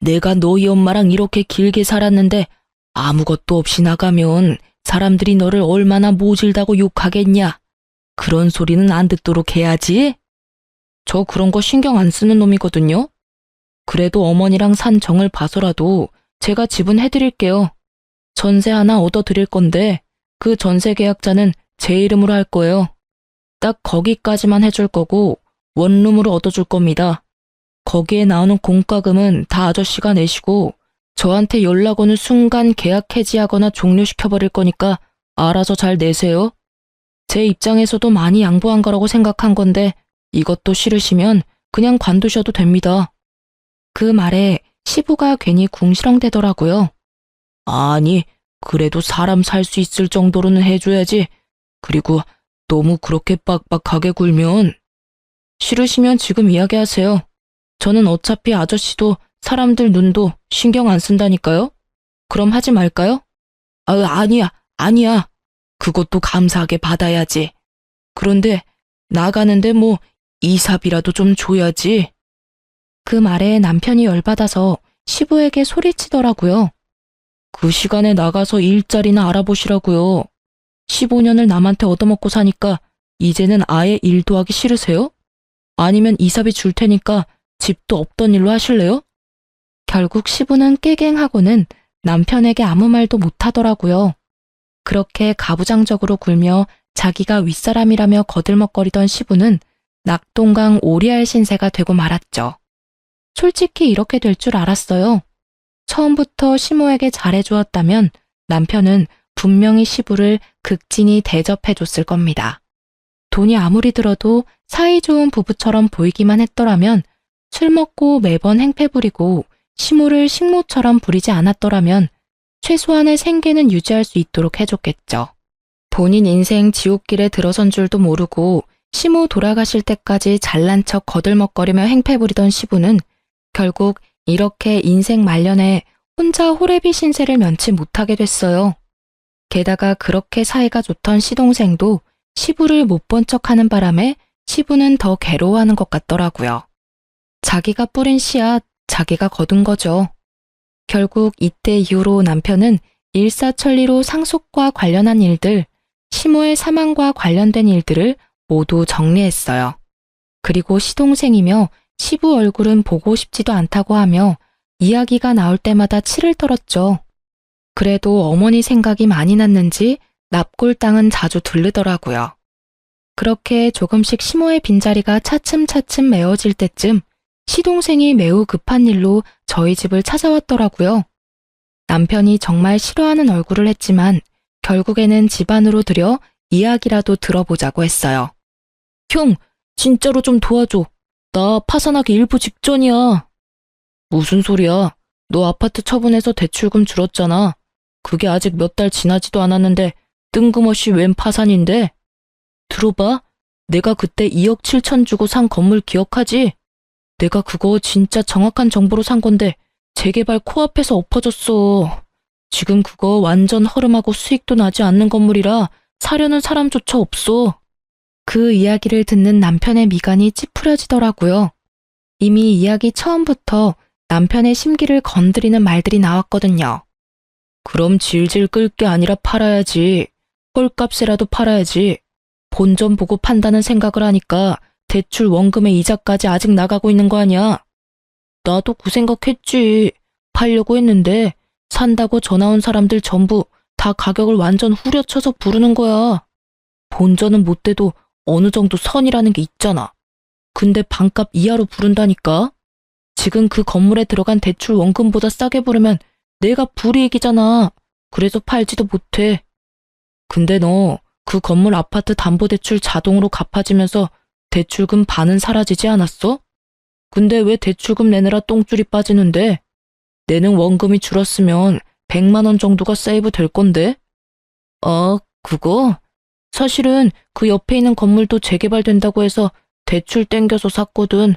내가 너희 엄마랑 이렇게 길게 살았는데 아무것도 없이 나가면 사람들이 너를 얼마나 모질다고 욕하겠냐. 그런 소리는 안 듣도록 해야지. 저 그런 거 신경 안 쓰는 놈이거든요. 그래도 어머니랑 산 정을 봐서라도 제가 지분해드릴게요. 전세 하나 얻어드릴 건데 그 전세 계약자는 제 이름으로 할 거예요. 딱 거기까지만 해줄 거고 원룸으로 얻어줄 겁니다. 거기에 나오는 공과금은 다 아저씨가 내시고 저한테 연락 오는 순간 계약 해지하거나 종료시켜버릴 거니까 알아서 잘 내세요. 제 입장에서도 많이 양보한 거라고 생각한 건데 이것도 싫으시면 그냥 관두셔도 됩니다. 그 말에 시부가 괜히 궁시렁대더라고요. 아니, 그래도 사람 살 수 있을 정도로는 해줘야지. 그리고 너무 그렇게 빡빡하게 굴면. 싫으시면 지금 이야기하세요. 저는 어차피 아저씨도 사람들 눈도 신경 안 쓴다니까요? 그럼 하지 말까요? 아니야. 그것도 감사하게 받아야지. 그런데 나가는데 뭐 이삽이라도 좀 줘야지. 그 말에 남편이 열받아서 시부에게 소리치더라고요. 그 시간에 나가서 일자리나 알아보시라고요. 15년을 남한테 얻어먹고 사니까 이제는 아예 일도 하기 싫으세요? 아니면 이삽이 줄 테니까 집도 없던 일로 하실래요? 결국 시부는 깨갱하고는 남편에게 아무 말도 못하더라고요. 그렇게 가부장적으로 굴며 자기가 윗사람이라며 거들먹거리던 시부는 낙동강 오리알 신세가 되고 말았죠. 솔직히 이렇게 될 줄 알았어요. 처음부터 시모에게 잘해주었다면 남편은 분명히 시부를 극진히 대접해줬을 겁니다. 돈이 아무리 들어도 사이좋은 부부처럼 보이기만 했더라면, 술 먹고 매번 행패 부리고 시모를 식모처럼 부리지 않았더라면 최소한의 생계는 유지할 수 있도록 해줬겠죠. 본인 인생 지옥길에 들어선 줄도 모르고 시모 돌아가실 때까지 잘난 척 거들먹거리며 행패 부리던 시부는 결국 이렇게 인생 말년에 혼자 호래비 신세를 면치 못하게 됐어요. 게다가 그렇게 사이가 좋던 시동생도 시부를 못 본 척하는 바람에 시부는 더 괴로워하는 것 같더라고요. 자기가 뿌린 씨앗, 자기가 거둔 거죠. 결국 이때 이후로 남편은 일사천리로 상속과 관련한 일들, 시모의 사망과 관련된 일들을 모두 정리했어요. 그리고 시동생이며 시부 얼굴은 보고 싶지도 않다고 하며 이야기가 나올 때마다 치를 떨었죠. 그래도 어머니 생각이 많이 났는지 납골 땅은 자주 들르더라고요. 그렇게 조금씩 시모의 빈자리가 차츰차츰 메워질 때쯤 시동생이 매우 급한 일로 저희 집을 찾아왔더라고요. 남편이 정말 싫어하는 얼굴을 했지만 결국에는 집 안으로 들여 이야기라도 들어보자고 했어요. 형, 진짜로 좀 도와줘. 나 파산하기 일부 직전이야. 무슨 소리야? 너 아파트 처분해서 대출금 줄었잖아. 그게 아직 몇 달 지나지도 않았는데 뜬금없이 웬 파산인데? 들어봐. 내가 그때 2억 7천 주고 산 건물 기억하지? 내가 그거 진짜 정확한 정보로 산 건데 재개발 코앞에서 엎어졌어. 지금 그거 완전 허름하고 수익도 나지 않는 건물이라 사려는 사람조차 없어. 그 이야기를 듣는 남편의 미간이 찌푸려지더라고요. 이미 이야기 처음부터 남편의 심기를 건드리는 말들이 나왔거든요. 그럼 질질 끌 게 아니라 팔아야지. 헐값이라도 팔아야지. 본전 보고 판다는 생각을 하니까 대출 원금의 이자까지 아직 나가고 있는 거 아니야. 나도 그 생각했지. 팔려고 했는데 산다고 전화 온 사람들 전부 다 가격을 완전 후려쳐서 부르는 거야. 본전은 못 돼도 어느 정도 선이라는 게 있잖아. 근데 반값 이하로 부른다니까? 지금 그 건물에 들어간 대출 원금보다 싸게 부르면 내가 불이익이잖아. 그래서 팔지도 못해. 근데 너 그 건물 아파트 담보대출 자동으로 갚아지면서 대출금 반은 사라지지 않았어? 근데 왜 대출금 내느라 똥줄이 빠지는데? 내는 원금이 줄었으면 100만 원 정도가 세이브 될 건데? 그거? 사실은 그 옆에 있는 건물도 재개발된다고 해서 대출 땡겨서 샀거든.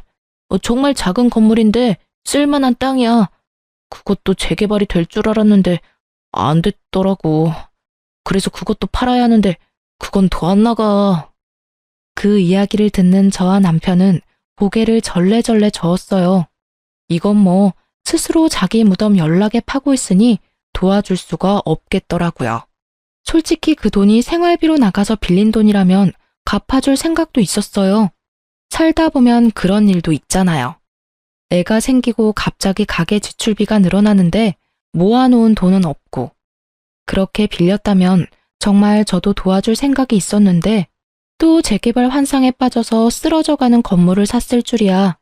정말 작은 건물인데 쓸만한 땅이야. 그것도 재개발이 될 줄 알았는데 안 됐더라고. 그래서 그것도 팔아야 하는데 그건 더 안 나가. 그 이야기를 듣는 저와 남편은 고개를 절레절레 저었어요. 이건 뭐 스스로 자기 무덤 연락에 파고 있으니 도와줄 수가 없겠더라고요. 솔직히 그 돈이 생활비로 나가서 빌린 돈이라면 갚아줄 생각도 있었어요. 살다 보면 그런 일도 있잖아요. 애가 생기고 갑자기 가계 지출비가 늘어나는데 모아놓은 돈은 없고, 그렇게 빌렸다면 정말 저도 도와줄 생각이 있었는데 또 재개발 환상에 빠져서 쓰러져가는 건물을 샀을 줄이야.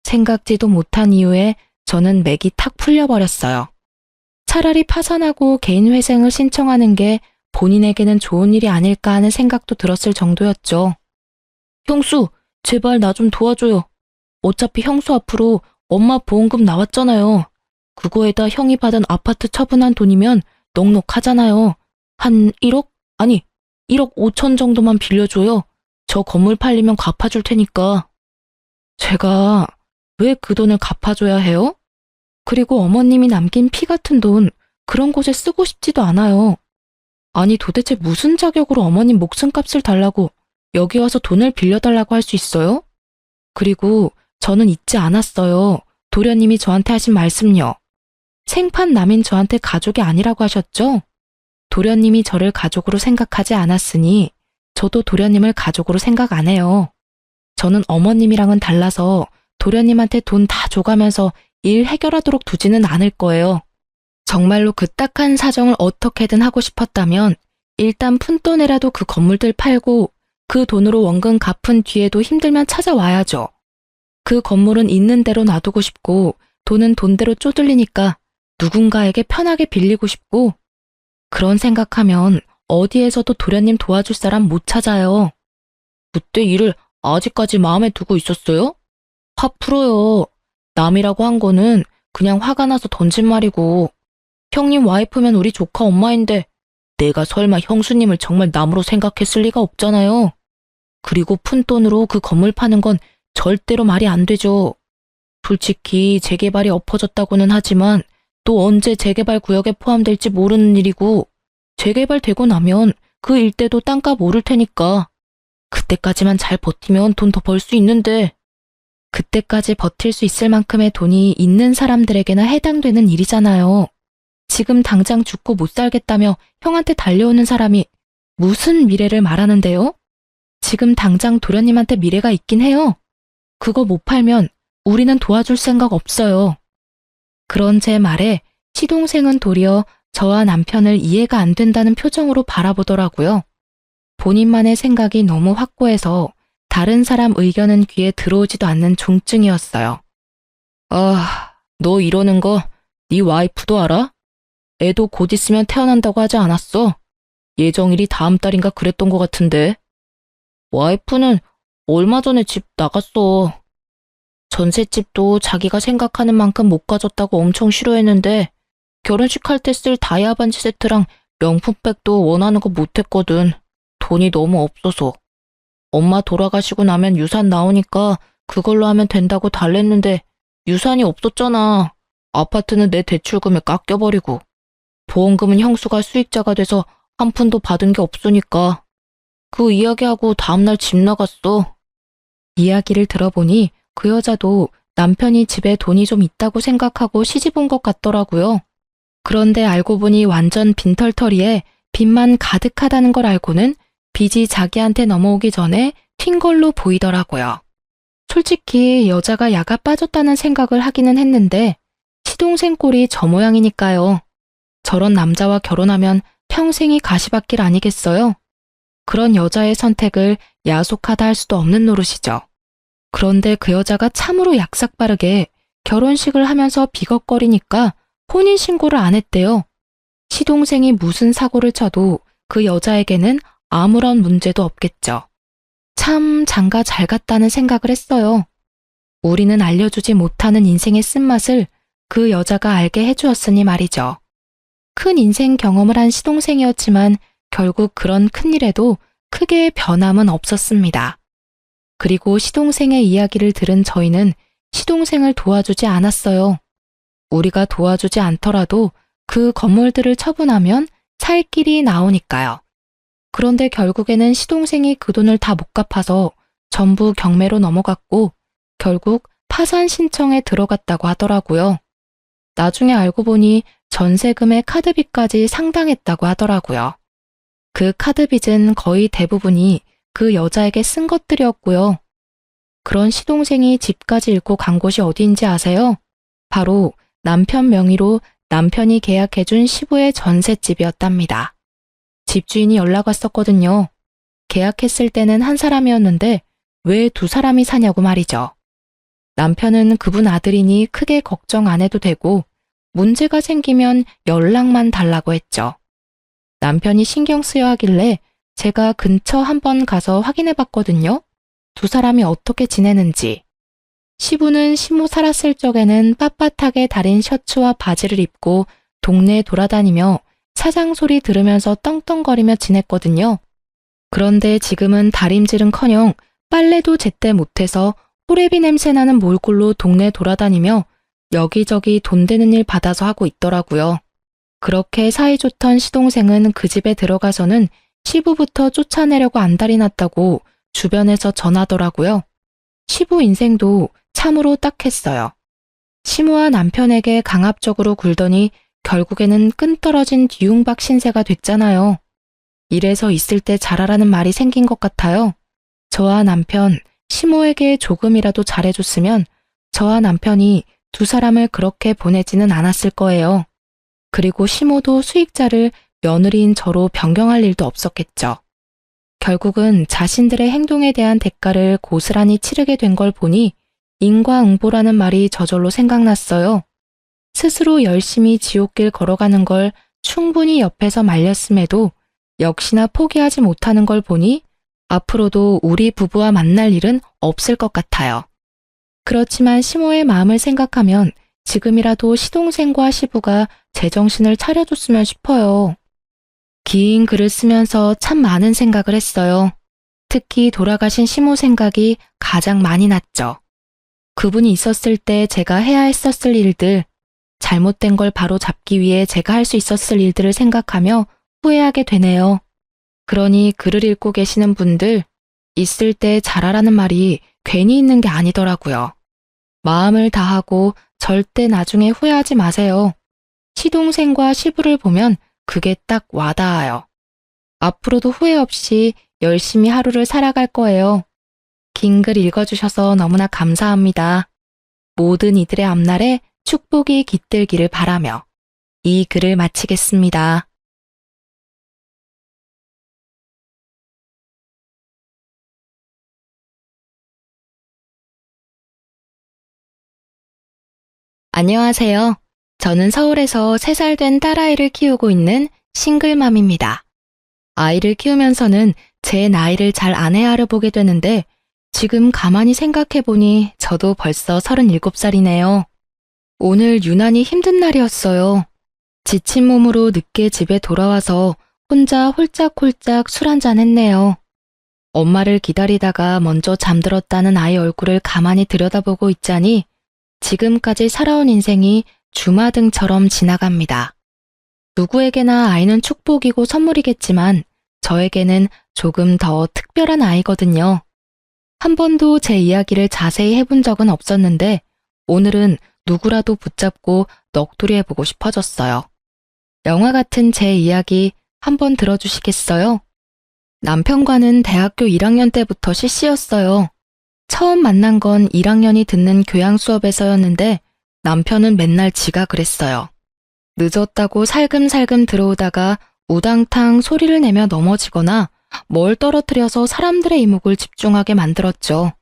생각지도 못한 이유에 저는 맥이 탁 풀려버렸어요. 차라리 파산하고 개인회생을 신청하는 게 본인에게는 좋은 일이 아닐까 하는 생각도 들었을 정도였죠. 형수, 제발 나 좀 도와줘요. 어차피 형수 앞으로 엄마 보험금 나왔잖아요. 그거에다 형이 받은 아파트 처분한 돈이면 넉넉하잖아요. 한 1억? 아니, 1억 5천 정도만 빌려줘요. 저 건물 팔리면 갚아줄 테니까. 제가 왜 그 돈을 갚아줘야 해요? 그리고 어머님이 남긴 피 같은 돈, 그런 곳에 쓰고 싶지도 않아요. 아니 도대체 무슨 자격으로 어머님 목숨값을 달라고 여기 와서 돈을 빌려달라고 할 수 있어요? 그리고 저는 잊지 않았어요. 도련님이 저한테 하신 말씀요. 생판 남인 저한테 가족이 아니라고 하셨죠? 도련님이 저를 가족으로 생각하지 않았으니 저도 도련님을 가족으로 생각 안 해요. 저는 어머님이랑은 달라서 도련님한테 돈 다 줘가면서 일 해결하도록 두지는 않을 거예요. 정말로 그 딱한 사정을 어떻게든 하고 싶었다면 일단 푼돈에라도 그 건물들 팔고 그 돈으로 원금 갚은 뒤에도 힘들면 찾아와야죠. 그 건물은 있는 대로 놔두고 싶고 돈은 돈대로 쪼들리니까 누군가에게 편하게 빌리고 싶고, 그런 생각하면 어디에서도 도련님 도와줄 사람 못 찾아요. 그때 일을 아직까지 마음에 두고 있었어요? 화 풀어요. 남이라고 한 거는 그냥 화가 나서 던진 말이고, 형님 와이프면 우리 조카 엄마인데 내가 설마 형수님을 정말 남으로 생각했을 리가 없잖아요. 그리고 푼돈으로 그 건물 파는 건 절대로 말이 안 되죠. 솔직히 재개발이 엎어졌다고는 하지만 또 언제 재개발 구역에 포함될지 모르는 일이고, 재개발되고 나면 그 일대도 땅값 오를 테니까 그때까지만 잘 버티면 돈 더 벌 수 있는데, 그때까지 버틸 수 있을 만큼의 돈이 있는 사람들에게나 해당되는 일이잖아요. 지금 당장 죽고 못 살겠다며 형한테 달려오는 사람이 무슨 미래를 말하는데요? 지금 당장 도련님한테 미래가 있긴 해요. 그거 못 팔면 우리는 도와줄 생각 없어요. 그런 제 말에 시동생은 도리어 저와 남편을 이해가 안 된다는 표정으로 바라보더라고요. 본인만의 생각이 너무 확고해서 다른 사람 의견은 귀에 들어오지도 않는 중증이었어요. 너 이러는 거 네 와이프도 알아? 애도 곧 있으면 태어난다고 하지 않았어? 예정일이 다음 달인가 그랬던 것 같은데. 와이프는 얼마 전에 집 나갔어. 전셋집도 자기가 생각하는 만큼 못 가졌다고 엄청 싫어했는데 결혼식 할 때 쓸 다이아 반지 세트랑 명품백도 원하는 거 못했거든. 돈이 너무 없어서. 엄마 돌아가시고 나면 유산 나오니까 그걸로 하면 된다고 달랬는데 유산이 없었잖아. 아파트는 내 대출금에 깎여버리고. 보험금은 형수가 수익자가 돼서 한 푼도 받은 게 없으니까. 그 이야기하고 다음날 집 나갔어. 이야기를 들어보니 그 여자도 남편이 집에 돈이 좀 있다고 생각하고 시집 온 것 같더라고요. 그런데 알고 보니 완전 빈털터리에 빚만 가득하다는 걸 알고는 빚이 자기한테 넘어오기 전에 튄 걸로 보이더라고요. 솔직히 여자가 야가 빠졌다는 생각을 하기는 했는데 시동생 꼴이 저 모양이니까요. 저런 남자와 결혼하면 평생이 가시밭길 아니겠어요? 그런 여자의 선택을 야속하다 할 수도 없는 노릇이죠. 그런데 그 여자가 참으로 약삭빠르게 결혼식을 하면서 비걱거리니까 혼인신고를 안 했대요. 시동생이 무슨 사고를 쳐도 그 여자에게는 아무런 문제도 없겠죠. 참 장가 잘 갔다는 생각을 했어요. 우리는 알려주지 못하는 인생의 쓴맛을 그 여자가 알게 해주었으니 말이죠. 큰 인생 경험을 한 시동생이었지만 결국 그런 큰일에도 크게 변함은 없었습니다. 그리고 시동생의 이야기를 들은 저희는 시동생을 도와주지 않았어요. 우리가 도와주지 않더라도 그 건물들을 처분하면 살 길이 나오니까요. 그런데 결국에는 시동생이 그 돈을 다 못 갚아서 전부 경매로 넘어갔고 결국 파산 신청에 들어갔다고 하더라고요. 나중에 알고 보니 전세금의 카드빚까지 상당했다고 하더라고요. 그 카드빚은 거의 대부분이 그 여자에게 쓴 것들이었고요. 그런 시동생이 집까지 잃고 간 곳이 어디인지 아세요? 바로 남편 명의로 남편이 계약해준 시부의 전셋집이었답니다. 집주인이 연락 왔었거든요. 계약했을 때는 한 사람이었는데 왜 두 사람이 사냐고 말이죠. 남편은 그분 아들이니 크게 걱정 안 해도 되고 문제가 생기면 연락만 달라고 했죠. 남편이 신경 쓰여 하길래 제가 근처 한번 가서 확인해 봤거든요. 두 사람이 어떻게 지내는지. 시부는 시모 살았을 적에는 빳빳하게 다린 셔츠와 바지를 입고 동네에 돌아다니며 사장 소리 들으면서 떵떵거리며 지냈거든요. 그런데 지금은 다림질은커녕 빨래도 제때 못해서 호레비 냄새 나는 몰골로 동네 돌아다니며 여기저기 돈 되는 일 받아서 하고 있더라고요. 그렇게 사이좋던 시동생은 그 집에 들어가서는 시부부터 쫓아내려고 안달이 났다고 주변에서 전하더라고요. 시부 인생도 참으로 딱했어요. 시모와 남편에게 강압적으로 굴더니 결국에는 끈떨어진 뒤움박 신세가 됐잖아요. 이래서 있을 때 잘하라는 말이 생긴 것 같아요. 저와 남편, 시모에게 조금이라도 잘해줬으면 저와 남편이 두 사람을 그렇게 보내지는 않았을 거예요. 그리고 시모도 수익자를 며느리인 저로 변경할 일도 없었겠죠. 결국은 자신들의 행동에 대한 대가를 고스란히 치르게 된 걸 보니 인과응보라는 말이 저절로 생각났어요. 스스로 열심히 지옥길 걸어가는 걸 충분히 옆에서 말렸음에도 역시나 포기하지 못하는 걸 보니 앞으로도 우리 부부와 만날 일은 없을 것 같아요. 그렇지만 시모의 마음을 생각하면 지금이라도 시동생과 시부가 제정신을 차려줬으면 싶어요. 긴 글을 쓰면서 참 많은 생각을 했어요. 특히 돌아가신 시모 생각이 가장 많이 났죠. 그분이 있었을 때 제가 해야 했었을 일들, 잘못된 걸 바로 잡기 위해 제가 할 수 있었을 일들을 생각하며 후회하게 되네요. 그러니 글을 읽고 계시는 분들, 있을 때 잘하라는 말이 괜히 있는 게 아니더라고요. 마음을 다하고 절대 나중에 후회하지 마세요. 시동생과 시부를 보면 그게 딱 와닿아요. 앞으로도 후회 없이 열심히 하루를 살아갈 거예요. 긴 글 읽어주셔서 너무나 감사합니다. 모든 이들의 앞날에 축복이 깃들기를 바라며 이 글을 마치겠습니다. 안녕하세요. 저는 서울에서 3살 된 딸아이를 키우고 있는 싱글맘입니다. 아이를 키우면서는 제 나이를 잘 안 헤아려보게 되는데 지금 가만히 생각해보니 저도 벌써 37살이네요. 오늘 유난히 힘든 날이었어요. 지친 몸으로 늦게 집에 돌아와서 혼자 홀짝홀짝 술 한잔 했네요. 엄마를 기다리다가 먼저 잠들었다는 아이 얼굴을 가만히 들여다보고 있자니 지금까지 살아온 인생이 주마등처럼 지나갑니다. 누구에게나 아이는 축복이고 선물이겠지만 저에게는 조금 더 특별한 아이거든요. 한 번도 제 이야기를 자세히 해본 적은 없었는데 오늘은 누구라도 붙잡고 넋두리 해보고 싶어졌어요. 영화 같은 제 이야기 한번 들어주시겠어요? 남편과는 대학교 1학년 때부터 CC였어요. 처음 만난 건 1학년이 듣는 교양 수업에서였는데 남편은 맨날 지가 그랬어요. 늦었다고 살금살금 들어오다가 우당탕 소리를 내며 넘어지거나 뭘 떨어뜨려서 사람들의 이목을 집중하게 만들었죠.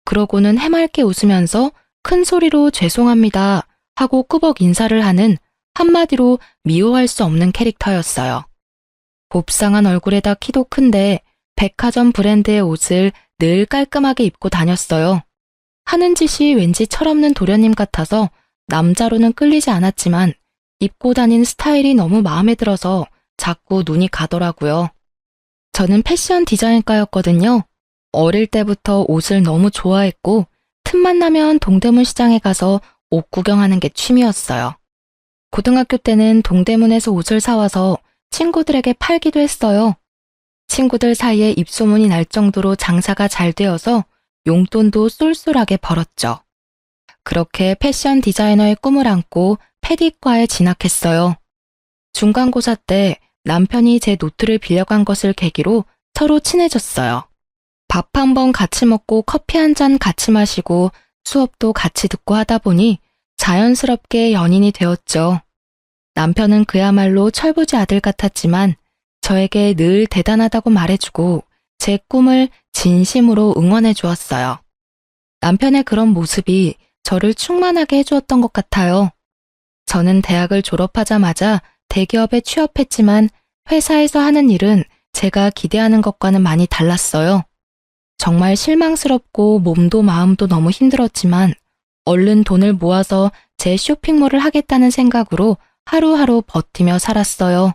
그러고는 해맑게 웃으면서 큰 소리로 죄송합니다 하고 꾸벅 인사를 하는 한마디로 미워할 수 없는 캐릭터였어요. 곱상한 얼굴에다 키도 큰데 백화점 브랜드의 옷을 늘 깔끔하게 입고 다녔어요. 하는 짓이 왠지 철없는 도련님 같아서 남자로는 끌리지 않았지만 입고 다닌 스타일이 너무 마음에 들어서 자꾸 눈이 가더라고요. 저는 패션 디자인과였거든요. 어릴 때부터 옷을 너무 좋아했고 틈만 나면 동대문 시장에 가서 옷 구경하는 게 취미였어요. 고등학교 때는 동대문에서 옷을 사와서 친구들에게 팔기도 했어요. 친구들 사이에 입소문이 날 정도로 장사가 잘 되어서 용돈도 쏠쏠하게 벌었죠. 그렇게 패션 디자이너의 꿈을 안고 패디과에 진학했어요. 중간고사 때 남편이 제 노트를 빌려간 것을 계기로 서로 친해졌어요. 밥 한 번 같이 먹고 커피 한 잔 같이 마시고 수업도 같이 듣고 하다 보니 자연스럽게 연인이 되었죠. 남편은 그야말로 철부지 아들 같았지만 저에게 늘 대단하다고 말해주고 제 꿈을 진심으로 응원해 주었어요. 남편의 그런 모습이 저를 충만하게 해주었던 것 같아요. 저는 대학을 졸업하자마자 대기업에 취업했지만 회사에서 하는 일은 제가 기대하는 것과는 많이 달랐어요. 정말 실망스럽고 몸도 마음도 너무 힘들었지만 얼른 돈을 모아서 제 쇼핑몰을 하겠다는 생각으로 하루하루 버티며 살았어요.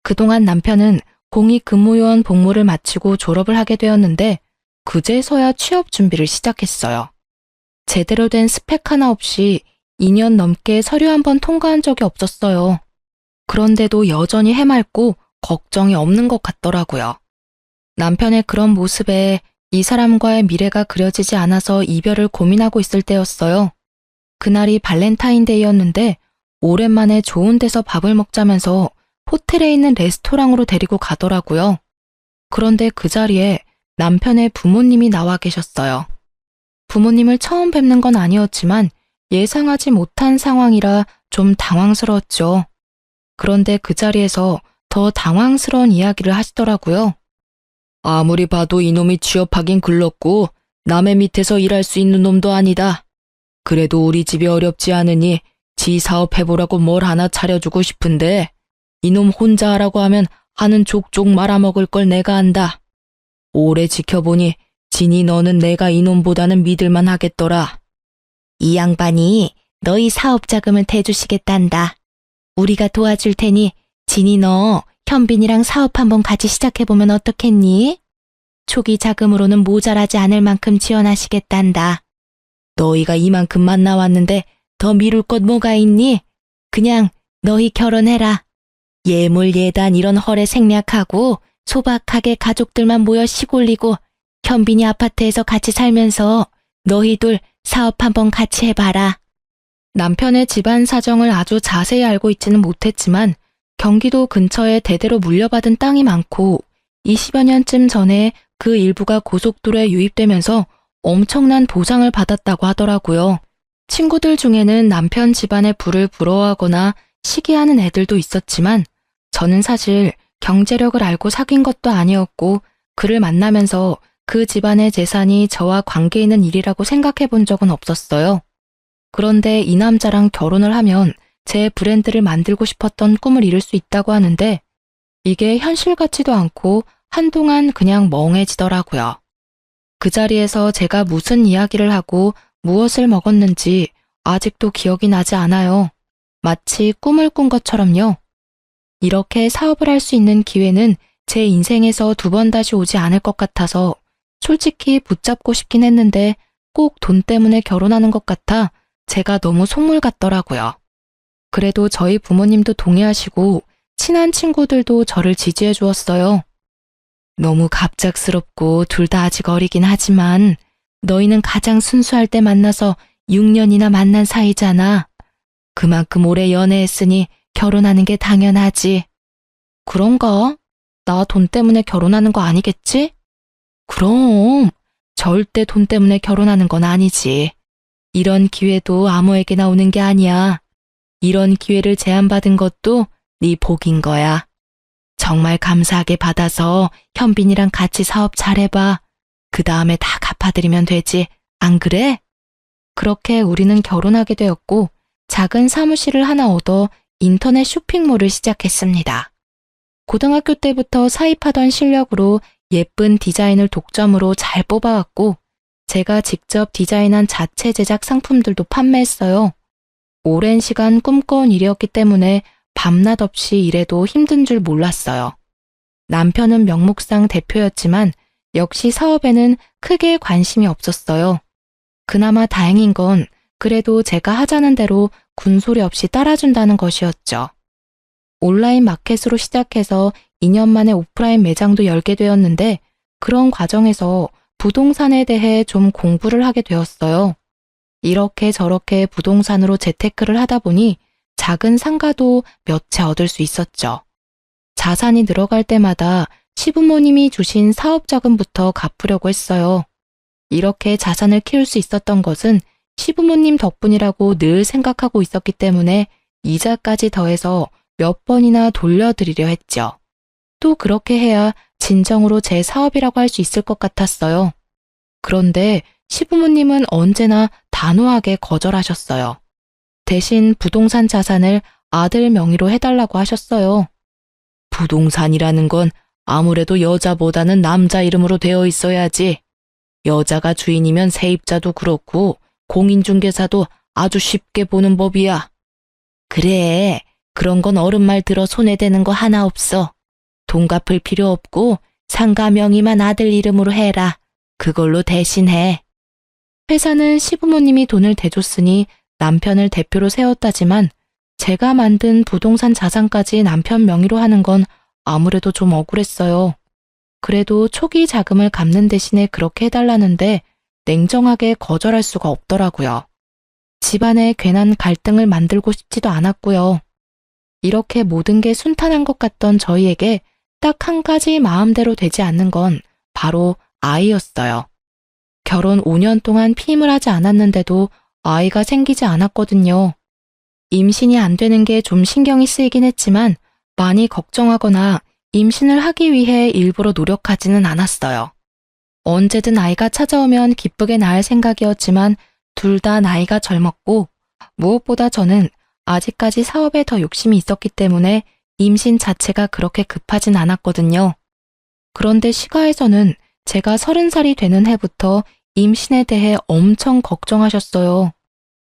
그동안 남편은 공익근무요원 복무를 마치고 졸업을 하게 되었는데 그제서야 취업 준비를 시작했어요. 제대로 된 스펙 하나 없이 2년 넘게 서류 한 번 통과한 적이 없었어요. 그런데도 여전히 해맑고 걱정이 없는 것 같더라고요. 남편의 그런 모습에 이 사람과의 미래가 그려지지 않아서 이별을 고민하고 있을 때였어요. 그날이 발렌타인데이였는데 오랜만에 좋은 데서 밥을 먹자면서 호텔에 있는 레스토랑으로 데리고 가더라고요. 그런데 그 자리에 남편의 부모님이 나와 계셨어요. 부모님을 처음 뵙는 건 아니었지만 예상하지 못한 상황이라 좀 당황스러웠죠. 그런데 그 자리에서 더 당황스러운 이야기를 하시더라고요. 아무리 봐도 이놈이 취업하긴 글렀고 남의 밑에서 일할 수 있는 놈도 아니다. 그래도 우리 집이 어렵지 않으니 지 사업해보라고 뭘 하나 차려주고 싶은데 이놈 혼자 하라고 하면 하는 족족 말아먹을 걸 내가 안다. 오래 지켜보니 진이 너는 내가 이놈보다는 믿을만 하겠더라. 이 양반이 너희 사업 자금을 대주시겠단다. 우리가 도와줄 테니 진이 너 현빈이랑 사업 한번 같이 시작해보면 어떻겠니? 초기 자금으로는 모자라지 않을 만큼 지원하시겠단다. 너희가 이만큼만 나왔는데 더 미룰 것 뭐가 있니? 그냥 너희 결혼해라. 예물 예단 이런 헐에 생략하고 소박하게 가족들만 모여 시골리고 현빈이 아파트에서 같이 살면서 너희 둘 사업 한번 같이 해봐라. 남편의 집안 사정을 아주 자세히 알고 있지는 못했지만 경기도 근처에 대대로 물려받은 땅이 많고 20여 년쯤 전에 그 일부가 고속도로에 유입되면서 엄청난 보상을 받았다고 하더라고요. 친구들 중에는 남편 집안의 부를 부러워하거나 시기하는 애들도 있었지만 저는 사실 경제력을 알고 사귄 것도 아니었고 그를 만나면서 그 집안의 재산이 저와 관계 있는 일이라고 생각해 본 적은 없었어요. 그런데 이 남자랑 결혼을 하면 제 브랜드를 만들고 싶었던 꿈을 이룰 수 있다고 하는데 이게 현실 같지도 않고 한동안 그냥 멍해지더라고요. 그 자리에서 제가 무슨 이야기를 하고 무엇을 먹었는지 아직도 기억이 나지 않아요. 마치 꿈을 꾼 것처럼요. 이렇게 사업을 할 수 있는 기회는 제 인생에서 두 번 다시 오지 않을 것 같아서 솔직히 붙잡고 싶긴 했는데 꼭 돈 때문에 결혼하는 것 같아 제가 너무 속물 같더라고요. 그래도 저희 부모님도 동의하시고 친한 친구들도 저를 지지해 주었어요. 너무 갑작스럽고 둘 다 아직 어리긴 하지만 너희는 가장 순수할 때 만나서 6년이나 만난 사이잖아. 그만큼 오래 연애했으니 결혼하는 게 당연하지. 그런가? 나 돈 때문에 결혼하는 거 아니겠지? 그럼 절대 돈 때문에 결혼하는 건 아니지. 이런 기회도 아무에게나 오는 게 아니야. 이런 기회를 제안받은 것도 네 복인 거야. 정말 감사하게 받아서 현빈이랑 같이 사업 잘해봐. 그 다음에 다 갚아드리면 되지. 안 그래? 그렇게 우리는 결혼하게 되었고 작은 사무실을 하나 얻어 인터넷 쇼핑몰을 시작했습니다. 고등학교 때부터 사입하던 실력으로 예쁜 디자인을 독점으로 잘 뽑아왔고 제가 직접 디자인한 자체 제작 상품들도 판매했어요. 오랜 시간 꿈꿔온 일이었기 때문에 밤낮 없이 일해도 힘든 줄 몰랐어요. 남편은 명목상 대표였지만 역시 사업에는 크게 관심이 없었어요. 그나마 다행인 건 그래도 제가 하자는 대로 군소리 없이 따라준다는 것이었죠. 온라인 마켓으로 시작해서 2년 만에 오프라인 매장도 열게 되었는데 그런 과정에서 부동산에 대해 좀 공부를 하게 되었어요. 이렇게 저렇게 부동산으로 재테크를 하다 보니 작은 상가도 몇 채 얻을 수 있었죠. 자산이 늘어갈 때마다 시부모님이 주신 사업 자금부터 갚으려고 했어요. 이렇게 자산을 키울 수 있었던 것은 시부모님 덕분이라고 늘 생각하고 있었기 때문에 이자까지 더해서 몇 번이나 돌려드리려 했죠. 또 그렇게 해야 진정으로 제 사업이라고 할 수 있을 것 같았어요. 그런데 시부모님은 언제나 단호하게 거절하셨어요. 대신 부동산 자산을 아들 명의로 해달라고 하셨어요. 부동산이라는 건 아무래도 여자보다는 남자 이름으로 되어 있어야지. 여자가 주인이면 세입자도 그렇고 공인중개사도 아주 쉽게 보는 법이야. 그래, 그런 건 어른 말 들어 손해되는 거 하나 없어. 돈 갚을 필요 없고 상가 명의만 아들 이름으로 해라. 그걸로 대신해. 회사는 시부모님이 돈을 대줬으니 남편을 대표로 세웠다지만 제가 만든 부동산 자산까지 남편 명의로 하는 건 아무래도 좀 억울했어요. 그래도 초기 자금을 갚는 대신에 그렇게 해달라는데 냉정하게 거절할 수가 없더라고요. 집안에 괜한 갈등을 만들고 싶지도 않았고요. 이렇게 모든 게 순탄한 것 같던 저희에게 딱 한 가지 마음대로 되지 않는 건 바로 아이였어요. 결혼 5년 동안 피임을 하지 않았는데도 아이가 생기지 않았거든요. 임신이 안 되는 게 좀 신경이 쓰이긴 했지만 많이 걱정하거나 임신을 하기 위해 일부러 노력하지는 않았어요. 언제든 아이가 찾아오면 기쁘게 낳을 생각이었지만 둘 다 나이가 젊었고 무엇보다 저는 아직까지 사업에 더 욕심이 있었기 때문에 임신 자체가 그렇게 급하진 않았거든요. 그런데 시가에서는 제가 30살이 되는 해부터 임신에 대해 엄청 걱정하셨어요.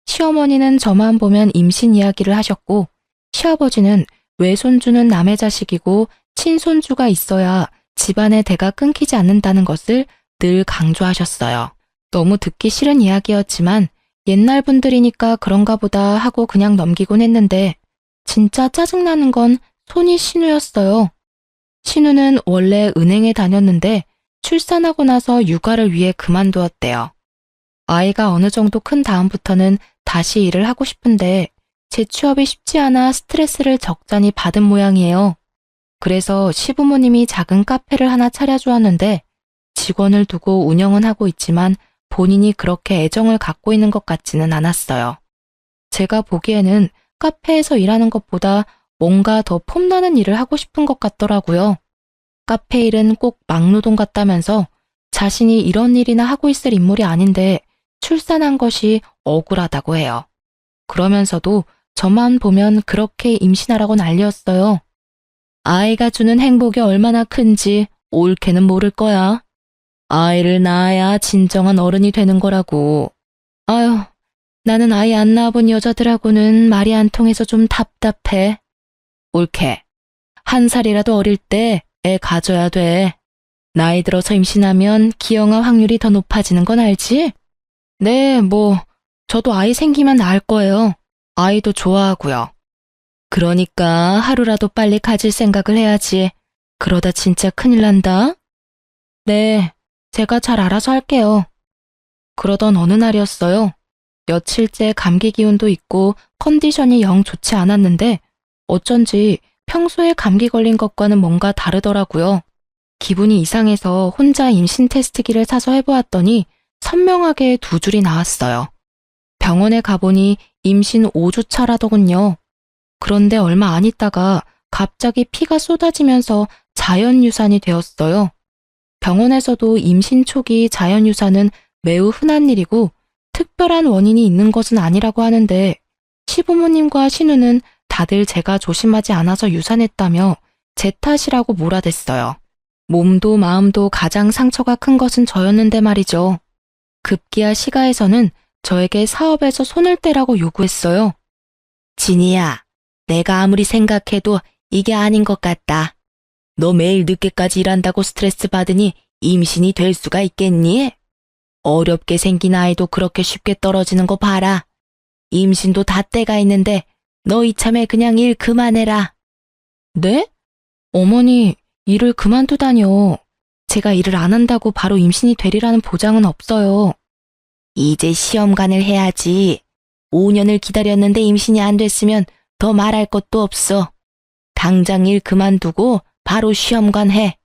시어머니는 저만 보면 임신 이야기를 하셨고 시아버지는 외손주는 남의 자식이고 친손주가 있어야 집안의 대가 끊기지 않는다는 것을 늘 강조하셨어요. 너무 듣기 싫은 이야기였지만 옛날 분들이니까 그런가 보다 하고 그냥 넘기곤 했는데 진짜 짜증나는 건 손이 신우였어요. 신우는 원래 은행에 다녔는데 출산하고 나서 육아를 위해 그만두었대요. 아이가 어느 정도 큰 다음부터는 다시 일을 하고 싶은데 재취업이 쉽지 않아 스트레스를 적잖이 받은 모양이에요. 그래서 시부모님이 작은 카페를 하나 차려주었는데 직원을 두고 운영은 하고 있지만 본인이 그렇게 애정을 갖고 있는 것 같지는 않았어요. 제가 보기에는 카페에서 일하는 것보다 뭔가 더 폼나는 일을 하고 싶은 것 같더라고요. 카페 일은 꼭 막노동 같다면서 자신이 이런 일이나 하고 있을 인물이 아닌데 출산한 것이 억울하다고 해요. 그러면서도 저만 보면 그렇게 임신하라고 난리였어요. 아이가 주는 행복이 얼마나 큰지 옳게는 모를 거야. 아이를 낳아야 진정한 어른이 되는 거라고. 아유, 나는 아이 안 낳아본 여자들하고는 말이 안 통해서 좀 답답해. 옳게. 1살이라도 어릴 때 애 가져야 돼. 나이 들어서 임신하면 기형아 확률이 더 높아지는 건 알지? 네, 저도 아이 생기면 낳을 거예요. 아이도 좋아하고요. 그러니까 하루라도 빨리 가질 생각을 해야지. 그러다 진짜 큰일 난다. 네, 제가 잘 알아서 할게요. 그러던 어느 날이었어요. 며칠째 감기 기운도 있고 컨디션이 영 좋지 않았는데 어쩐지 평소에 감기 걸린 것과는 뭔가 다르더라고요. 기분이 이상해서 혼자 임신 테스트기를 사서 해보았더니 선명하게 2줄이 나왔어요. 병원에 가보니 임신 5주 차라더군요. 그런데 얼마 안 있다가 갑자기 피가 쏟아지면서 자연유산이 되었어요. 병원에서도 임신 초기 자연유산은 매우 흔한 일이고 특별한 원인이 있는 것은 아니라고 하는데 시부모님과 신우는 다들 제가 조심하지 않아서 유산했다며 제 탓이라고 몰아댔어요. 몸도 마음도 가장 상처가 큰 것은 저였는데 말이죠. 급기야 시가에서는 저에게 사업에서 손을 떼라고 요구했어요. 진이야, 내가 아무리 생각해도 이게 아닌 것 같다. 너 매일 늦게까지 일한다고 스트레스 받으니 임신이 될 수가 있겠니? 어렵게 생긴 아이도 그렇게 쉽게 떨어지는 거 봐라. 임신도 다 때가 있는데 너 이참에 그냥 일 그만해라. 네? 어머니, 일을 그만두다뇨. 제가 일을 안 한다고 바로 임신이 되리라는 보장은 없어요. 이제 시험관을 해야지. 5년을 기다렸는데 임신이 안 됐으면 더 말할 것도 없어. 당장 일 그만두고 바로 시험관 해.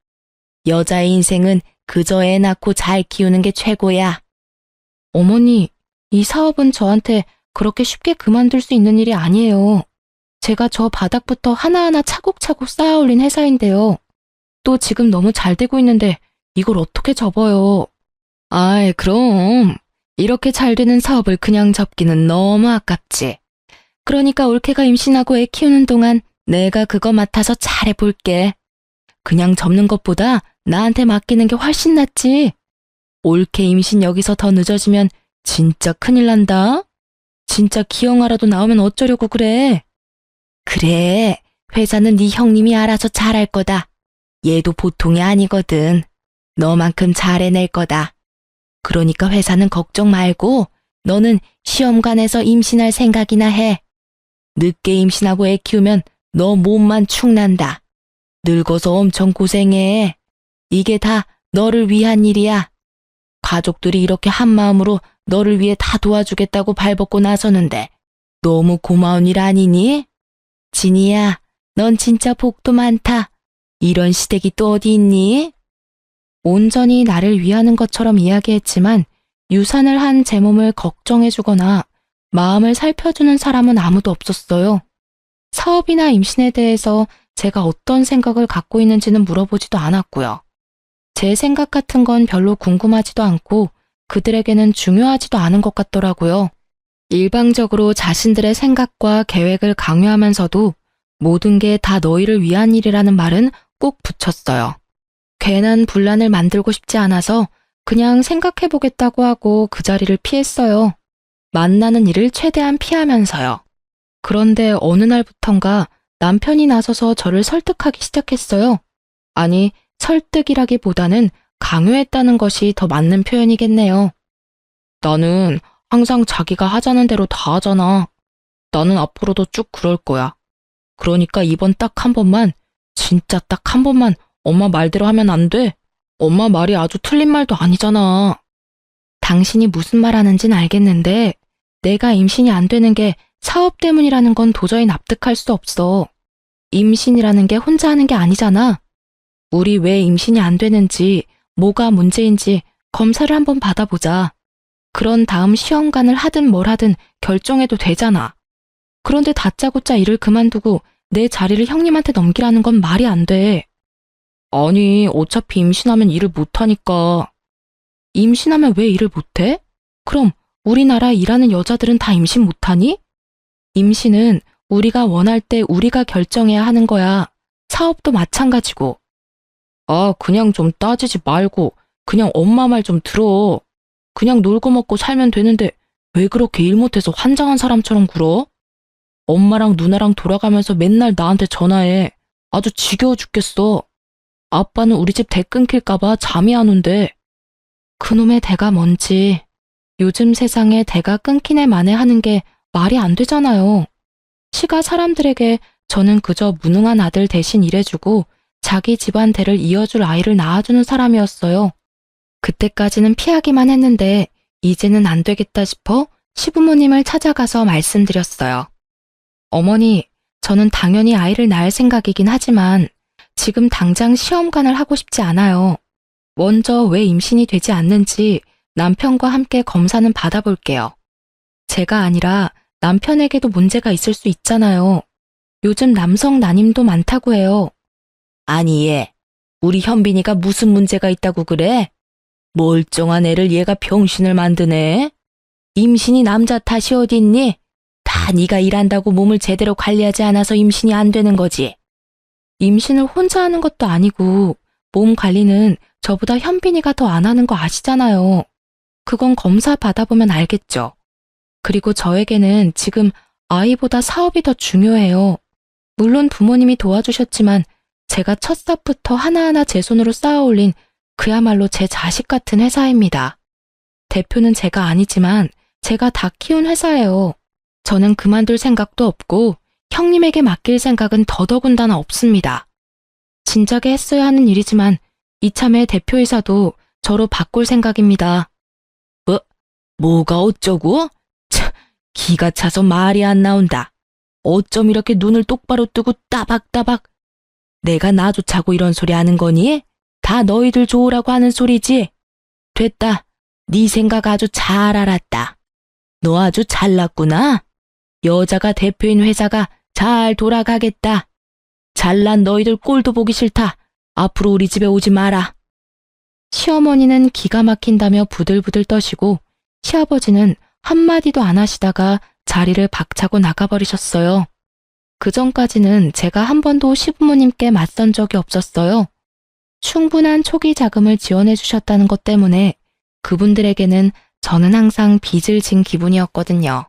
여자의 인생은 그저 애 낳고 잘 키우는 게 최고야. 어머니, 이 사업은 저한테 그렇게 쉽게 그만둘 수 있는 일이 아니에요. 제가 저 바닥부터 하나하나 차곡차곡 쌓아 올린 회사인데요. 또 지금 너무 잘 되고 있는데 이걸 어떻게 접어요? 아이, 그럼 이렇게 잘 되는 사업을 그냥 접기는 너무 아깝지. 그러니까 올케가 임신하고 애 키우는 동안 내가 그거 맡아서 잘해볼게. 그냥 접는 것보다 나한테 맡기는 게 훨씬 낫지. 올케 임신 여기서 더 늦어지면 진짜 큰일 난다. 진짜 기형아라도 나오면 어쩌려고 그래. 그래, 회사는 네 형님이 알아서 잘할 거다. 얘도 보통이 아니거든. 너만큼 잘해낼 거다. 그러니까 회사는 걱정 말고 너는 시험관에서 임신할 생각이나 해. 늦게 임신하고 애 키우면 너 몸만 축난다. 늙어서 엄청 고생해. 이게 다 너를 위한 일이야. 가족들이 이렇게 한마음으로 너를 위해 다 도와주겠다고 발벗고 나서는데 너무 고마운 일 아니니? 진이야, 넌 진짜 복도 많다. 이런 시댁이 또 어디 있니? 온전히 나를 위하는 것처럼 이야기했지만 유산을 한 제 몸을 걱정해주거나 마음을 살펴주는 사람은 아무도 없었어요. 사업이나 임신에 대해서 제가 어떤 생각을 갖고 있는지는 물어보지도 않았고요. 제 생각 같은 건 별로 궁금하지도 않고 그들에게는 중요하지도 않은 것 같더라고요. 일방적으로 자신들의 생각과 계획을 강요하면서도 모든 게 다 너희를 위한 일이라는 말은 꼭 붙였어요. 괜한 분란을 만들고 싶지 않아서 그냥 생각해보겠다고 하고 그 자리를 피했어요. 만나는 일을 최대한 피하면서요. 그런데 어느 날부턴가 남편이 나서서 저를 설득하기 시작했어요. 아니, 설득이라기보다는 강요했다는 것이 더 맞는 표현이겠네요. 나는 항상 자기가 하자는 대로 다 하잖아. 나는 앞으로도 쭉 그럴 거야. 그러니까 이번 딱 한 번만, 진짜 딱 한 번만 엄마 말대로 하면 안 돼? 엄마 말이 아주 틀린 말도 아니잖아. 당신이 무슨 말 하는진 알겠는데 내가 임신이 안 되는 게 사업 때문이라는 건 도저히 납득할 수 없어. 임신이라는 게 혼자 하는 게 아니잖아. 우리 왜 임신이 안 되는지, 뭐가 문제인지 검사를 한번 받아보자. 그런 다음 시험관을 하든 뭘 하든 결정해도 되잖아. 그런데 다짜고짜 일을 그만두고 내 자리를 형님한테 넘기라는 건 말이 안 돼. 아니, 어차피 임신하면 일을 못하니까. 임신하면 왜 일을 못해? 그럼 우리나라에 일하는 여자들은 다 임신 못하니? 임신은 우리가 원할 때 우리가 결정해야 하는 거야. 사업도 마찬가지고. 아, 그냥 좀 따지지 말고 그냥 엄마 말 좀 들어. 그냥 놀고 먹고 살면 되는데 왜 그렇게 일 못해서 환장한 사람처럼 굴어? 엄마랑 누나랑 돌아가면서 맨날 나한테 전화해. 아주 지겨워 죽겠어. 아빠는 우리 집 대 끊길까봐 잠이 안 온대. 그놈의 대가 뭔지. 요즘 세상에 대가 끊긴 애 만회하는 게 말이 안 되잖아요. 시가 사람들에게 저는 그저 무능한 아들 대신 일해주고 자기 집안 대를 이어줄 아이를 낳아주는 사람이었어요. 그때까지는 피하기만 했는데 이제는 안 되겠다 싶어 시부모님을 찾아가서 말씀드렸어요. 어머니, 저는 당연히 아이를 낳을 생각이긴 하지만 지금 당장 시험관을 하고 싶지 않아요. 먼저 왜 임신이 되지 않는지 남편과 함께 검사는 받아볼게요. 제가 아니라 남편에게도 문제가 있을 수 있잖아요. 요즘 남성 난임도 많다고 해요. 아니 얘, 우리 현빈이가 무슨 문제가 있다고 그래? 멀쩡한 애를 얘가 병신을 만드네. 임신이 남자 탓이 어딨니? 다 네가 일한다고 몸을 제대로 관리하지 않아서 임신이 안 되는 거지. 임신을 혼자 하는 것도 아니고 몸 관리는 저보다 현빈이가 더 안 하는 거 아시잖아요. 그건 검사 받아보면 알겠죠. 그리고 저에게는 지금 아이보다 사업이 더 중요해요. 물론 부모님이 도와주셨지만 제가 첫 삽부터 하나하나 제 손으로 쌓아올린 그야말로 제 자식 같은 회사입니다. 대표는 제가 아니지만 제가 다 키운 회사예요. 저는 그만둘 생각도 없고 형님에게 맡길 생각은 더더군다나 없습니다. 진작에 했어야 하는 일이지만 이참에 대표이사도 저로 바꿀 생각입니다. 뭐가 어쩌고? 참, 기가 차서 말이 안 나온다. 어쩜 이렇게 눈을 똑바로 뜨고 따박따박. 내가 나조차고 이런 소리 하는 거니? 다 너희들 좋으라고 하는 소리지? 됐다. 네 생각 아주 잘 알았다. 너 아주 잘났구나. 여자가 대표인 회사가 잘 돌아가겠다. 잘난 너희들 꼴도 보기 싫다. 앞으로 우리 집에 오지 마라. 시어머니는 기가 막힌다며 부들부들 떠시고 시아버지는 한마디도 안 하시다가 자리를 박차고 나가버리셨어요. 그전까지는 제가 한 번도 시부모님께 맞선 적이 없었어요. 충분한 초기 자금을 지원해 주셨다는 것 때문에 그분들에게는 저는 항상 빚을 진 기분이었거든요.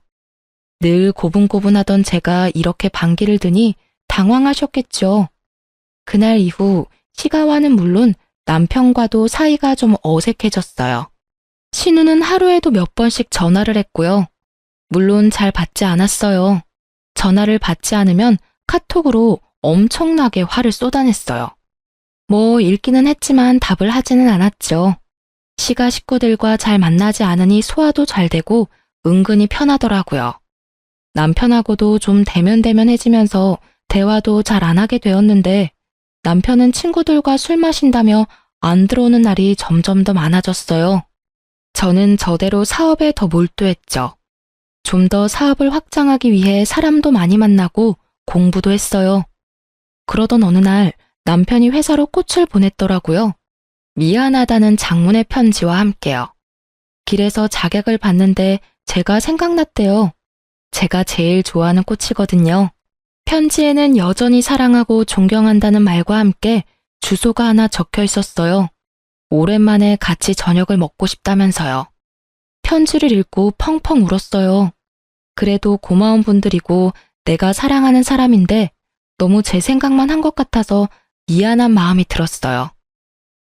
늘 고분고분하던 제가 이렇게 반기를 드니 당황하셨겠죠. 그날 이후 시가와는 물론 남편과도 사이가 좀 어색해졌어요. 신우는 하루에도 몇 번씩 전화를 했고요. 물론 잘 받지 않았어요. 전화를 받지 않으면 카톡으로 엄청나게 화를 쏟아냈어요. 뭐 읽기는 했지만 답을 하지는 않았죠. 시가 식구들과 잘 만나지 않으니 소화도 잘 되고 은근히 편하더라고요. 남편하고도 좀 대면대면해지면서 대화도 잘 안 하게 되었는데 남편은 친구들과 술 마신다며 안 들어오는 날이 점점 더 많아졌어요. 저는 저대로 사업에 더 몰두했죠. 좀 더 사업을 확장하기 위해 사람도 많이 만나고 공부도 했어요. 그러던 어느 날 남편이 회사로 꽃을 보냈더라고요. 미안하다는 장문의 편지와 함께요. 길에서 자객을 봤는데 제가 생각났대요. 제가 제일 좋아하는 꽃이거든요. 편지에는 여전히 사랑하고 존경한다는 말과 함께 주소가 하나 적혀 있었어요. 오랜만에 같이 저녁을 먹고 싶다면서요. 편지를 읽고 펑펑 울었어요. 그래도 고마운 분들이고 내가 사랑하는 사람인데 너무 제 생각만 한 것 같아서 미안한 마음이 들었어요.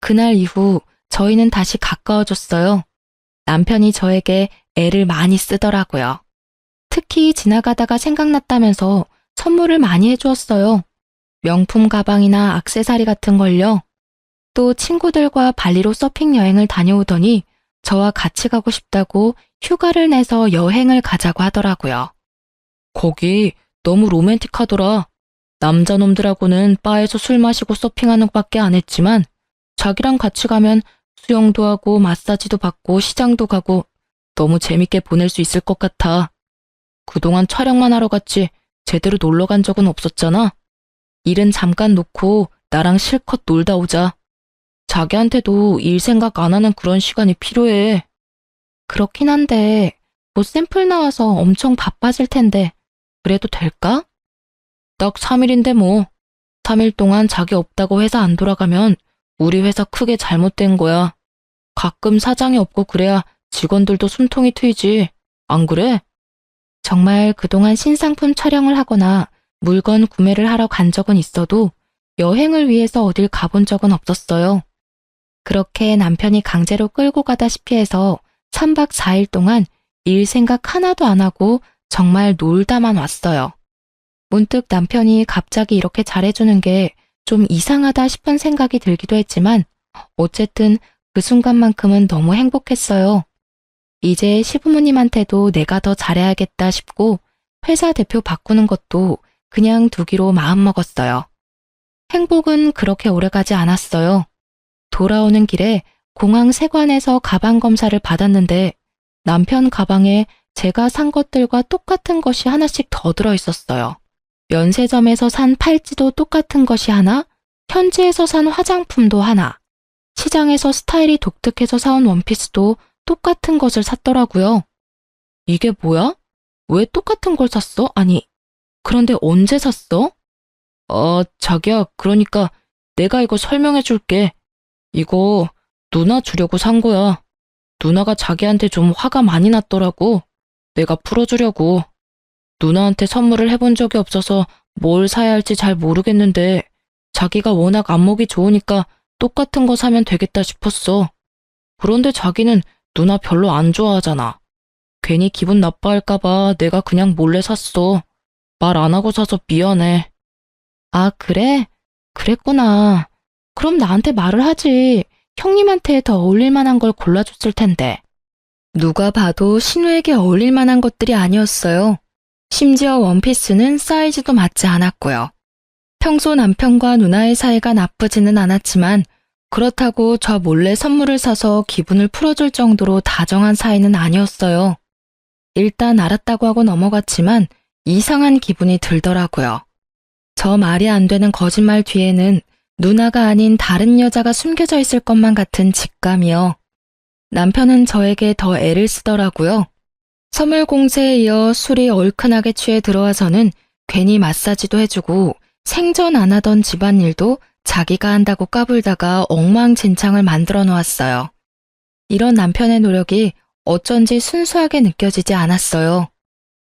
그날 이후 저희는 다시 가까워졌어요. 남편이 저에게 애를 많이 쓰더라고요. 특히 지나가다가 생각났다면서 선물을 많이 해주었어요. 명품 가방이나 액세서리 같은 걸요. 또 친구들과 발리로 서핑 여행을 다녀오더니 저와 같이 가고 싶다고 휴가를 내서 여행을 가자고 하더라고요. 거기 너무 로맨틱하더라. 남자놈들하고는 바에서 술 마시고 서핑하는 것밖에 안 했지만 자기랑 같이 가면 수영도 하고 마사지도 받고 시장도 가고 너무 재밌게 보낼 수 있을 것 같아. 그동안 촬영만 하러 갔지 제대로 놀러 간 적은 없었잖아. 일은 잠깐 놓고 나랑 실컷 놀다 오자. 자기한테도 일 생각 안 하는 그런 시간이 필요해. 그렇긴 한데 곧 샘플 나와서 엄청 바빠질 텐데 그래도 될까? 딱 3일인데 뭐. 3일 동안 자기 없다고 회사 안 돌아가면 우리 회사 크게 잘못된 거야. 가끔 사장이 없고 그래야 직원들도 숨통이 트이지. 안 그래? 정말 그동안 신상품 촬영을 하거나 물건 구매를 하러 간 적은 있어도 여행을 위해서 어딜 가본 적은 없었어요. 그렇게 남편이 강제로 끌고 가다시피 해서 3박 4일 동안 일 생각 하나도 안 하고 정말 놀다만 왔어요. 문득 남편이 갑자기 이렇게 잘해주는 게 좀 이상하다 싶은 생각이 들기도 했지만 어쨌든 그 순간만큼은 너무 행복했어요. 이제 시부모님한테도 내가 더 잘해야겠다 싶고 회사 대표 바꾸는 것도 그냥 두기로 마음먹었어요. 행복은 그렇게 오래가지 않았어요. 돌아오는 길에 공항 세관에서 가방 검사를 받았는데 남편 가방에 제가 산 것들과 똑같은 것이 하나씩 더 들어있었어요. 면세점에서 산 팔찌도 똑같은 것이 하나, 현지에서 산 화장품도 하나, 시장에서 스타일이 독특해서 사온 원피스도 똑같은 것을 샀더라고요. 이게 뭐야? 왜 똑같은 걸 샀어? 아니, 그런데 언제 샀어? 자기야, 그러니까 내가 이거 설명해 줄게. 이거 누나 주려고 산 거야. 누나가 자기한테 좀 화가 많이 났더라고. 내가 풀어주려고. 누나한테 선물을 해본 적이 없어서 뭘 사야 할지 잘 모르겠는데 자기가 워낙 안목이 좋으니까 똑같은 거 사면 되겠다 싶었어. 그런데 자기는 누나 별로 안 좋아하잖아. 괜히 기분 나빠할까봐 내가 그냥 몰래 샀어. 말 안 하고 사서 미안해. 아, 그래? 그랬구나. 그럼 나한테 말을 하지. 형님한테 더 어울릴 만한 걸 골라줬을 텐데. 누가 봐도 신우에게 어울릴 만한 것들이 아니었어요. 심지어 원피스는 사이즈도 맞지 않았고요. 평소 남편과 누나의 사이가 나쁘지는 않았지만 그렇다고 저 몰래 선물을 사서 기분을 풀어줄 정도로 다정한 사이는 아니었어요. 일단 알았다고 하고 넘어갔지만 이상한 기분이 들더라고요. 저 말이 안 되는 거짓말 뒤에는 누나가 아닌 다른 여자가 숨겨져 있을 것만 같은 직감이요. 남편은 저에게 더 애를 쓰더라고요. 선물 공세에 이어 술이 얼큰하게 취해 들어와서는 괜히 마사지도 해주고 생전 안 하던 집안일도 자기가 한다고 까불다가 엉망진창을 만들어 놓았어요. 이런 남편의 노력이 어쩐지 순수하게 느껴지지 않았어요.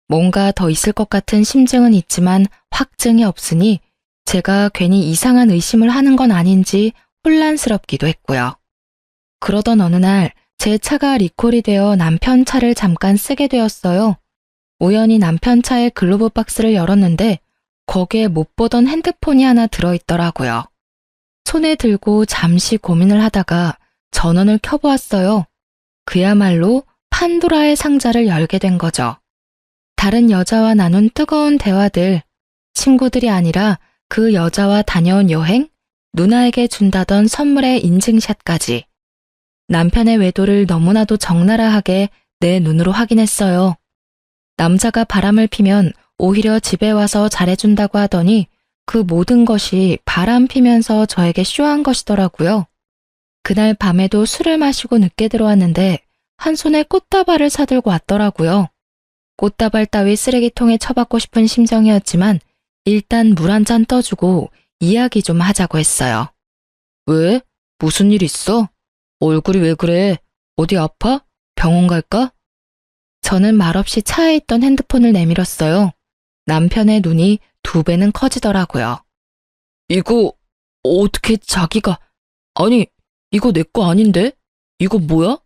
뭔가 더 있을 것 같은 심증은 있지만 확증이 없으니 제가 괜히 이상한 의심을 하는 건 아닌지 혼란스럽기도 했고요. 그러던 어느 날 제 차가 리콜이 되어 남편 차를 잠깐 쓰게 되었어요. 우연히 남편 차의 글로브 박스를 열었는데 거기에 못 보던 핸드폰이 하나 들어있더라고요. 손에 들고 잠시 고민을 하다가 전원을 켜보았어요. 그야말로 판도라의 상자를 열게 된 거죠. 다른 여자와 나눈 뜨거운 대화들, 친구들이 아니라 그 여자와 다녀온 여행, 누나에게 준다던 선물의 인증샷까지. 남편의 외도를 너무나도 적나라하게 내 눈으로 확인했어요. 남자가 바람을 피면 오히려 집에 와서 잘해준다고 하더니 그 모든 것이 바람 피면서 저에게 쇼한 것이더라고요. 그날 밤에도 술을 마시고 늦게 들어왔는데 한 손에 꽃다발을 사들고 왔더라고요. 꽃다발 따위 쓰레기통에 처박고 싶은 심정이었지만 일단 물 한 잔 떠주고 이야기 좀 하자고 했어요. 왜? 무슨 일 있어? 얼굴이 왜 그래? 어디 아파? 병원 갈까? 저는 말없이 차에 있던 핸드폰을 내밀었어요. 남편의 눈이 2배는 커지더라고요. 이거 어떻게 자기가... 아니, 이거 내 거 아닌데? 이거 뭐야?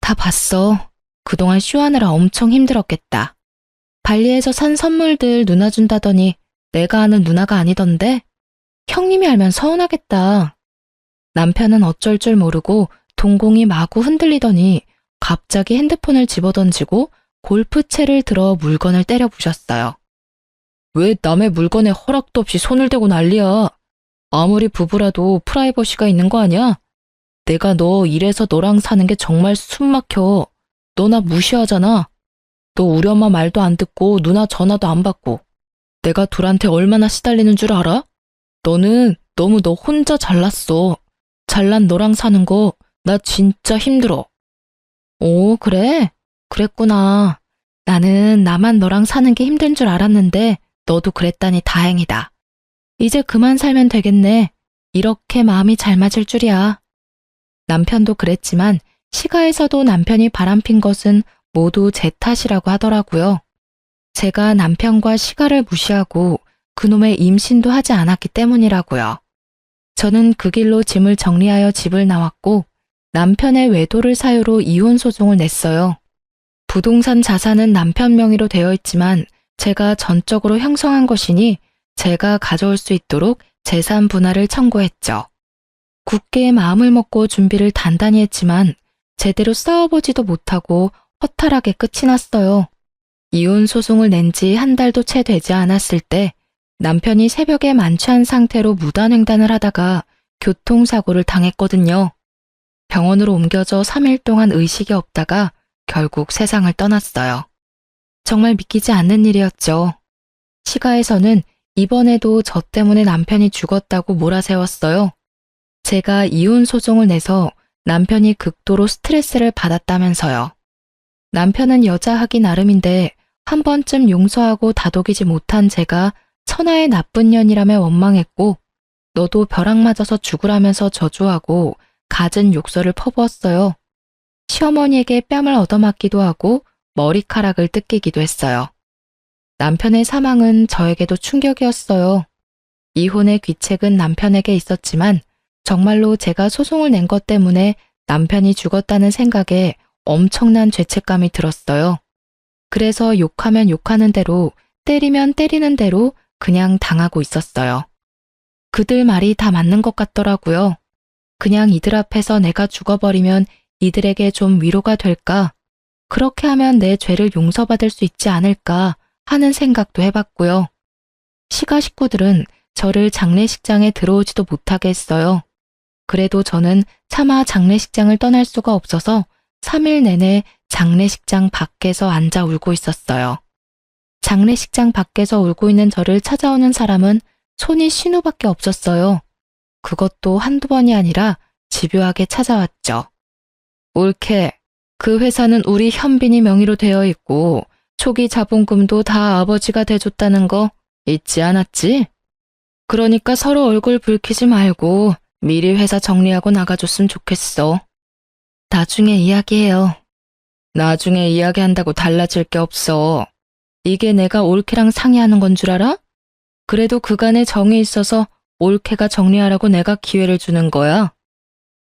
다 봤어. 그동안 쇼하느라 엄청 힘들었겠다. 발리에서 산 선물들 누나 준다더니 내가 아는 누나가 아니던데? 형님이 알면 서운하겠다. 남편은 어쩔 줄 모르고 동공이 마구 흔들리더니 갑자기 핸드폰을 집어던지고 골프채를 들어 물건을 때려 부셨어요. 왜 남의 물건에 허락도 없이 손을 대고 난리야. 아무리 부부라도 프라이버시가 있는 거 아니야? 내가 너 이래서 너랑 사는 게 정말 숨막혀. 너 나 무시하잖아. 너 우리 엄마 말도 안 듣고 누나 전화도 안 받고. 내가 둘한테 얼마나 시달리는 줄 알아? 너는 너무 너 혼자 잘났어. 잘난 너랑 사는 거 나 진짜 힘들어. 오, 그래? 그랬구나. 나는 나만 너랑 사는 게 힘든 줄 알았는데 너도 그랬다니 다행이다. 이제 그만 살면 되겠네. 이렇게 마음이 잘 맞을 줄이야. 남편도 그랬지만 시가에서도 남편이 바람핀 것은 모두 제 탓이라고 하더라고요. 제가 남편과 시가를 무시하고 그놈의 임신도 하지 않았기 때문이라고요. 저는 그 길로 짐을 정리하여 집을 나왔고 남편의 외도를 사유로 이혼 소송을 냈어요. 부동산 자산은 남편 명의로 되어 있지만 제가 전적으로 형성한 것이니 제가 가져올 수 있도록 재산 분할을 청구했죠. 굳게 마음을 먹고 준비를 단단히 했지만 제대로 싸워보지도 못하고 허탈하게 끝이 났어요. 이혼 소송을 낸 지 한 달도 채 되지 않았을 때 남편이 새벽에 만취한 상태로 무단횡단을 하다가 교통사고를 당했거든요. 병원으로 옮겨져 3일 동안 의식이 없다가 결국 세상을 떠났어요. 정말 믿기지 않는 일이었죠. 시가에서는 이번에도 저 때문에 남편이 죽었다고 몰아세웠어요. 제가 이혼 소송을 내서 남편이 극도로 스트레스를 받았다면서요. 남편은 여자하기 나름인데 한 번쯤 용서하고 다독이지 못한 제가 천하의 나쁜 년이라며 원망했고 너도 벼락 맞아서 죽으라면서 저주하고 갖은 욕설을 퍼부었어요. 시어머니에게 뺨을 얻어맞기도 하고 머리카락을 뜯기기도 했어요. 남편의 사망은 저에게도 충격이었어요. 이혼의 귀책은 남편에게 있었지만 정말로 제가 소송을 낸 것 때문에 남편이 죽었다는 생각에 엄청난 죄책감이 들었어요. 그래서 욕하면 욕하는 대로, 때리면 때리는 대로 그냥 당하고 있었어요. 그들 말이 다 맞는 것 같더라고요. 그냥 이들 앞에서 내가 죽어버리면 이들에게 좀 위로가 될까? 그렇게 하면 내 죄를 용서받을 수 있지 않을까 하는 생각도 해봤고요. 시가 식구들은 저를 장례식장에 들어오지도 못하게 했어요. 그래도 저는 차마 장례식장을 떠날 수가 없어서 3일 내내 장례식장 밖에서 앉아 울고 있었어요. 장례식장 밖에서 울고 있는 저를 찾아오는 사람은 손이 신우밖에 없었어요. 그것도 한두 번이 아니라 집요하게 찾아왔죠. 옳게, 그 회사는 우리 현빈이 명의로 되어 있고 초기 자본금도 다 아버지가 대줬다는 거 잊지 않았지? 그러니까 서로 얼굴 붉히지 말고 미리 회사 정리하고 나가줬으면 좋겠어. 나중에 이야기해요. 나중에 이야기한다고 달라질 게 없어. 이게 내가 올케랑 상의하는 건 줄 알아? 그래도 그간의 정이 있어서 올케가 정리하라고 내가 기회를 주는 거야.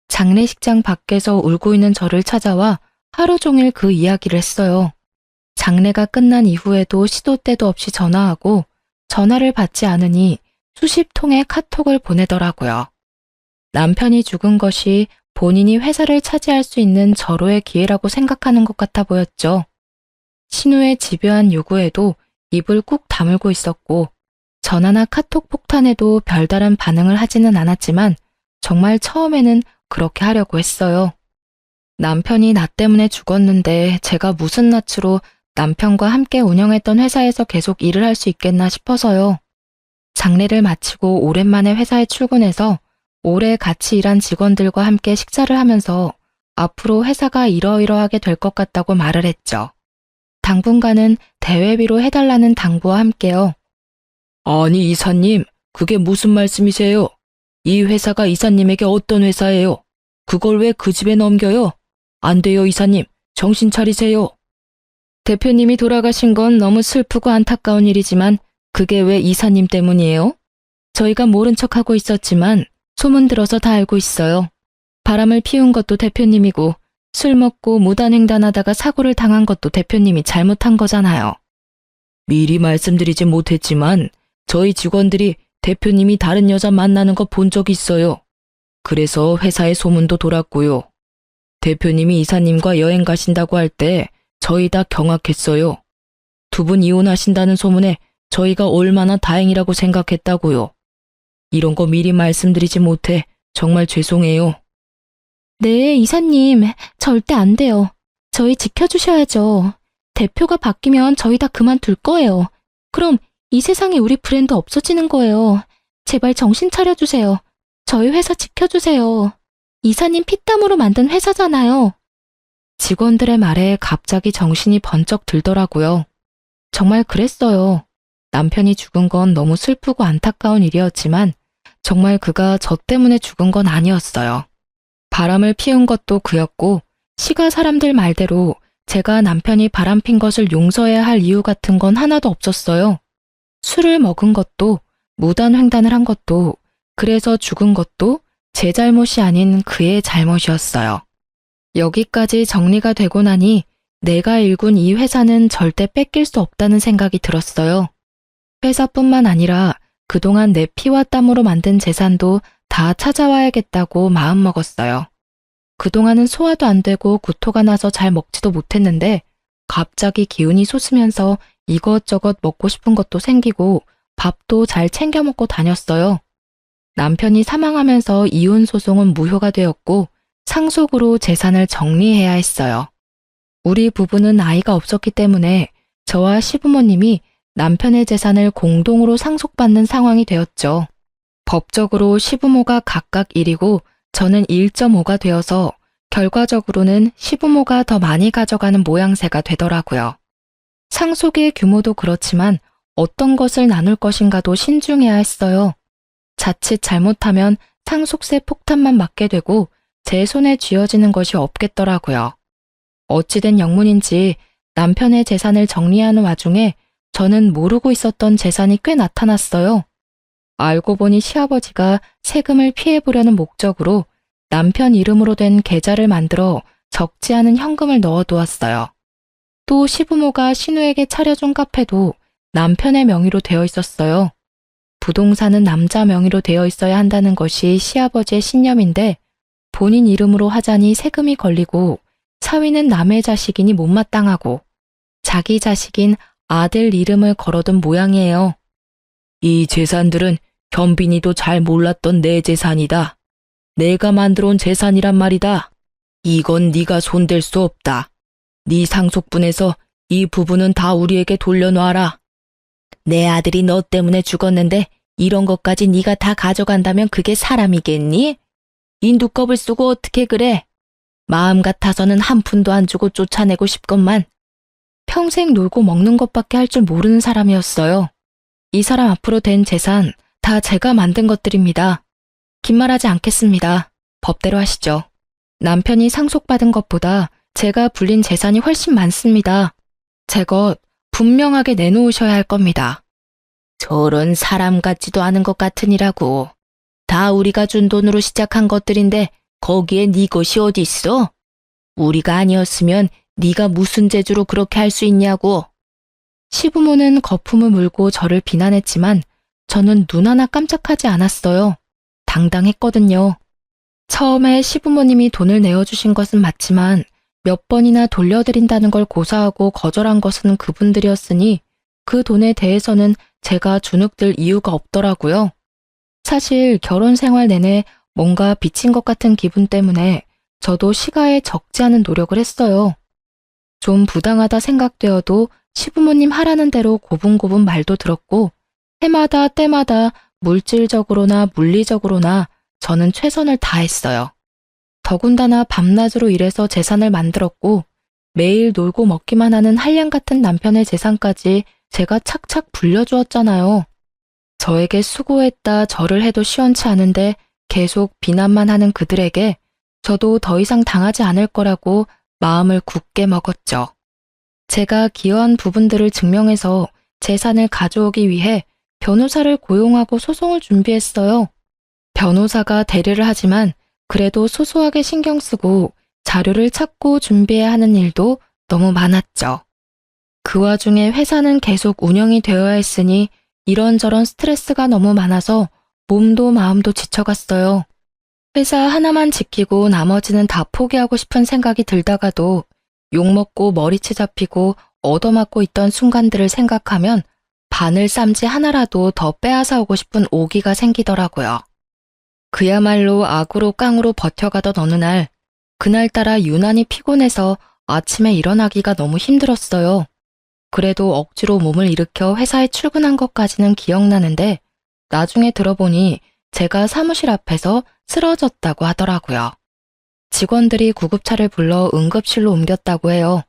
장례식장 밖에서 울고 있는 저를 찾아와 하루 종일 그 이야기를 했어요. 장례가 끝난 이후에도 시도 때도 없이 전화하고 전화를 받지 않으니 수십 통의 카톡을 보내더라고요. 남편이 죽은 것이 본인이 회사를 차지할 수 있는 절호의 기회라고 생각하는 것 같아 보였죠. 신우의 집요한 요구에도 입을 꾹 다물고 있었고 전화나 카톡 폭탄에도 별다른 반응을 하지는 않았지만 정말 처음에는 그렇게 하려고 했어요. 남편이 나 때문에 죽었는데 제가 무슨 낯으로 남편과 함께 운영했던 회사에서 계속 일을 할 수 있겠나 싶어서요. 장례를 마치고 오랜만에 회사에 출근해서 오래 같이 일한 직원들과 함께 식사를 하면서 앞으로 회사가 이러이러하게 될 것 같다고 말을 했죠. 당분간은 대회비로 해달라는 당부와 함께요. 아니 이사님, 그게 무슨 말씀이세요? 이 회사가 이사님에게 어떤 회사예요? 그걸 왜 그 집에 넘겨요? 안 돼요 이사님, 정신 차리세요. 대표님이 돌아가신 건 너무 슬프고 안타까운 일이지만 그게 왜 이사님 때문이에요? 저희가 모른 척하고 있었지만 소문 들어서 다 알고 있어요. 바람을 피운 것도 대표님이고 술 먹고 무단횡단하다가 사고를 당한 것도 대표님이 잘못한 거잖아요. 미리 말씀드리지 못했지만 저희 직원들이 대표님이 다른 여자 만나는 거 본 적 있어요. 그래서 회사에 소문도 돌았고요. 대표님이 이사님과 여행 가신다고 할 때 저희 다 경악했어요. 두 분 이혼하신다는 소문에 저희가 얼마나 다행이라고 생각했다고요. 이런 거 미리 말씀드리지 못해 정말 죄송해요. 네, 이사님, 절대 안 돼요. 저희 지켜주셔야죠. 대표가 바뀌면 저희 다 그만둘 거예요. 그럼 이 세상에 우리 브랜드 없어지는 거예요. 제발 정신 차려주세요. 저희 회사 지켜주세요. 이사님 피땀으로 만든 회사잖아요. 직원들의 말에 갑자기 정신이 번쩍 들더라고요. 정말 그랬어요. 남편이 죽은 건 너무 슬프고 안타까운 일이었지만 정말 그가 저 때문에 죽은 건 아니었어요. 바람을 피운 것도 그였고 시가 사람들 말대로 제가 남편이 바람핀 것을 용서해야 할 이유 같은 건 하나도 없었어요. 술을 먹은 것도 무단횡단을 한 것도 그래서 죽은 것도 제 잘못이 아닌 그의 잘못이었어요. 여기까지 정리가 되고 나니 내가 일군 이 회사는 절대 뺏길 수 없다는 생각이 들었어요. 회사뿐만 아니라 그동안 내 피와 땀으로 만든 재산도 다 찾아와야겠다고 마음먹었어요. 그동안은 소화도 안 되고 구토가 나서 잘 먹지도 못했는데 갑자기 기운이 솟으면서 이것저것 먹고 싶은 것도 생기고 밥도 잘 챙겨 먹고 다녔어요. 남편이 사망하면서 이혼 소송은 무효가 되었고 상속으로 재산을 정리해야 했어요. 우리 부부는 아이가 없었기 때문에 저와 시부모님이 남편의 재산을 공동으로 상속받는 상황이 되었죠. 법적으로 시부모가 각각 1이고 저는 1.5가 되어서 결과적으로는 시부모가 더 많이 가져가는 모양새가 되더라고요. 상속의 규모도 그렇지만 어떤 것을 나눌 것인가도 신중해야 했어요. 자칫 잘못하면 상속세 폭탄만 맞게 되고 제 손에 쥐어지는 것이 없겠더라고요. 어찌된 영문인지 남편의 재산을 정리하는 와중에 저는 모르고 있었던 재산이 꽤 나타났어요. 알고 보니 시아버지가 세금을 피해보려는 목적으로 남편 이름으로 된 계좌를 만들어 적지 않은 현금을 넣어두었어요. 또 시부모가 신우에게 차려준 카페도 남편의 명의로 되어 있었어요. 부동산은 남자 명의로 되어 있어야 한다는 것이 시아버지의 신념인데 본인 이름으로 하자니 세금이 걸리고 사위는 남의 자식이니 못마땅하고 자기 자식인 아들 이름을 걸어둔 모양이에요. 이 재산들은 현빈이도 잘 몰랐던 내 재산이다. 내가 만들어온 재산이란 말이다. 이건 네가 손댈 수 없다. 네 상속분에서 이 부분은 다 우리에게 돌려놔라. 내 아들이 너 때문에 죽었는데 이런 것까지 네가 다 가져간다면 그게 사람이겠니? 인두껍을 쓰고 어떻게 그래? 마음 같아서는 한 푼도 안 주고 쫓아내고 싶건만 평생 놀고 먹는 것밖에 할 줄 모르는 사람이었어요. 이 사람 앞으로 된 재산 다 제가 만든 것들입니다. 긴 말하지 않겠습니다. 법대로 하시죠. 남편이 상속받은 것보다 제가 불린 재산이 훨씬 많습니다. 제 것 분명하게 내놓으셔야 할 겁니다. 저런 사람 같지도 않은 것 같으니라고. 다 우리가 준 돈으로 시작한 것들인데 거기에 네 것이 어디 있어? 우리가 아니었으면 네가 무슨 재주로 그렇게 할 수 있냐고. 시부모는 거품을 물고 저를 비난했지만 저는 눈 하나 깜짝하지 않았어요. 당당했거든요. 처음에 시부모님이 돈을 내어주신 것은 맞지만 몇 번이나 돌려드린다는 걸 고사하고 거절한 것은 그분들이었으니 그 돈에 대해서는 제가 주눅들 이유가 없더라고요. 사실 결혼 생활 내내 뭔가 빚진 것 같은 기분 때문에 저도 시가에 적지 않은 노력을 했어요. 좀 부당하다 생각되어도 시부모님 하라는 대로 고분고분 말도 들었고 해마다 때마다 물질적으로나 물리적으로나 저는 최선을 다했어요. 더군다나 밤낮으로 일해서 재산을 만들었고 매일 놀고 먹기만 하는 한량 같은 남편의 재산까지 제가 착착 불려주었잖아요. 저에게 수고했다 절을 해도 시원치 않은데 계속 비난만 하는 그들에게 저도 더 이상 당하지 않을 거라고 마음을 굳게 먹었죠. 제가 기여한 부분들을 증명해서 재산을 가져오기 위해 변호사를 고용하고 소송을 준비했어요. 변호사가 대리를 하지만 그래도 소소하게 신경 쓰고 자료를 찾고 준비해야 하는 일도 너무 많았죠. 그 와중에 회사는 계속 운영이 되어야 했으니 이런저런 스트레스가 너무 많아서 몸도 마음도 지쳐갔어요. 회사 하나만 지키고 나머지는 다 포기하고 싶은 생각이 들다가도 욕먹고 머리채 잡히고 얻어맞고 있던 순간들을 생각하면 바늘 쌈지 하나라도 더 빼앗아 오고 싶은 오기가 생기더라고요. 그야말로 악으로 깡으로 버텨가던 어느 날, 그날따라 유난히 피곤해서 아침에 일어나기가 너무 힘들었어요. 그래도 억지로 몸을 일으켜 회사에 출근한 것까지는 기억나는데 나중에 들어보니 제가 사무실 앞에서 쓰러졌다고 하더라고요. 직원들이 구급차를 불러 응급실로 옮겼다고 해요.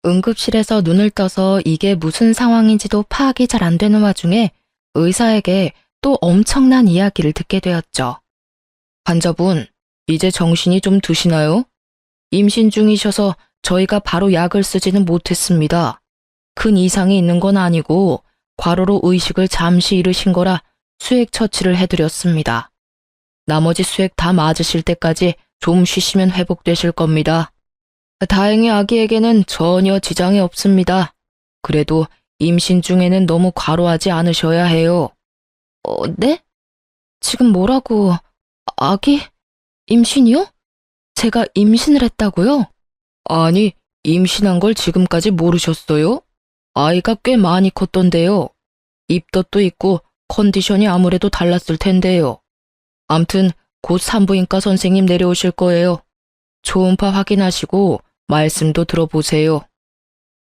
응급실에서 눈을 떠서 이게 무슨 상황인지도 파악이 잘 안 되는 와중에 의사에게 또 엄청난 이야기를 듣게 되었죠. 환자분, 이제 정신이 좀 드시나요? 임신 중이셔서 저희가 바로 약을 쓰지는 못했습니다. 큰 이상이 있는 건 아니고 과로로 의식을 잠시 잃으신 거라 수액 처치를 해드렸습니다. 나머지 수액 다 맞으실 때까지 좀 쉬시면 회복되실 겁니다. 다행히 아기에게는 전혀 지장이 없습니다. 그래도 임신 중에는 너무 과로하지 않으셔야 해요. 네? 지금 뭐라고? 아기? 임신이요? 제가 임신을 했다고요? 아니, 임신한 걸 지금까지 모르셨어요? 아이가 꽤 많이 컸던데요. 입덧도 있고 컨디션이 아무래도 달랐을 텐데요. 암튼 곧 산부인과 선생님 내려오실 거예요. 초음파 확인하시고 말씀도 들어보세요.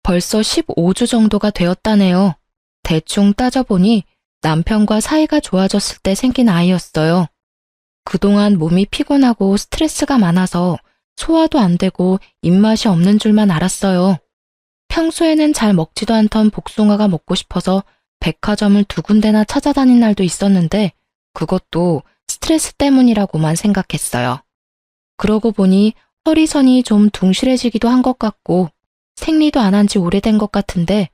벌써 15주 정도가 되었다네요. 대충 따져보니 남편과 사이가 좋아졌을 때 생긴 아이였어요. 그동안 몸이 피곤하고 스트레스가 많아서 소화도 안 되고 입맛이 없는 줄만 알았어요. 평소에는 잘 먹지도 않던 복숭아가 먹고 싶어서 백화점을 2군데나 찾아다닌 날도 있었는데 그것도 스트레스 때문이라고만 생각했어요. 그러고 보니 허리선이 좀 둥실해지기도 한 것 같고 생리도 안 한 지 오래된 것 같은데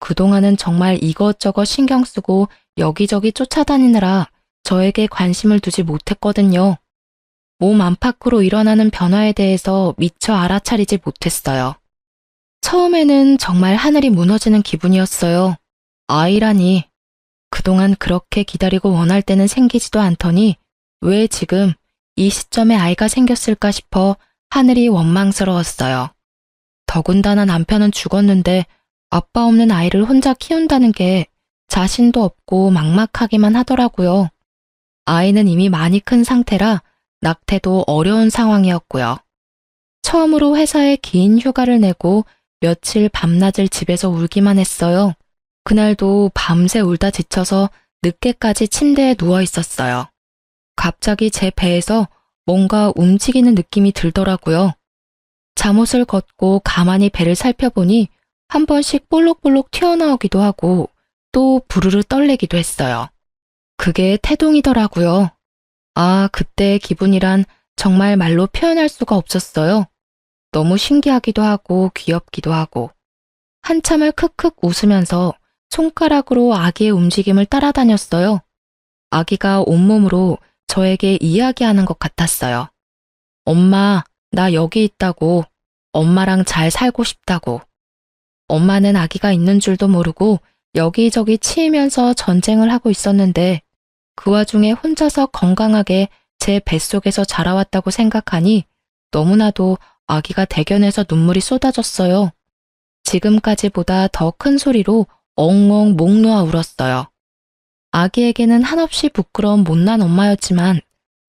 그동안은 정말 이것저것 신경 쓰고 여기저기 쫓아다니느라 저에게 관심을 두지 못했거든요. 몸 안팎으로 일어나는 변화에 대해서 미처 알아차리지 못했어요. 처음에는 정말 하늘이 무너지는 기분이었어요. 아이라니. 그동안 그렇게 기다리고 원할 때는 생기지도 않더니 왜 지금 이 시점에 아이가 생겼을까 싶어 하늘이 원망스러웠어요. 더군다나 남편은 죽었는데 아빠 없는 아이를 혼자 키운다는 게 자신도 없고 막막하기만 하더라고요. 아이는 이미 많이 큰 상태라 낙태도 어려운 상황이었고요. 처음으로 회사에 긴 휴가를 내고 며칠 밤낮을 집에서 울기만 했어요. 그날도 밤새 울다 지쳐서 늦게까지 침대에 누워 있었어요. 갑자기 제 배에서 뭔가 움직이는 느낌이 들더라고요. 잠옷을 걷고 가만히 배를 살펴보니 한 번씩 볼록볼록 튀어나오기도 하고 또 부르르 떨리기도 했어요. 그게 태동이더라고요. 아, 그때의 기분이란 정말 말로 표현할 수가 없었어요. 너무 신기하기도 하고 귀엽기도 하고. 한참을 크크 웃으면서 손가락으로 아기의 움직임을 따라다녔어요. 아기가 온몸으로 저에게 이야기하는 것 같았어요. 엄마, 나 여기 있다고. 엄마랑 잘 살고 싶다고. 엄마는 아기가 있는 줄도 모르고 여기저기 치이면서 전쟁을 하고 있었는데 그 와중에 혼자서 건강하게 제 뱃속에서 자라왔다고 생각하니 너무나도 아기가 대견해서 눈물이 쏟아졌어요. 지금까지보다 더 큰 소리로 엉엉 목 놓아 울었어요. 아기에게는 한없이 부끄러운 못난 엄마였지만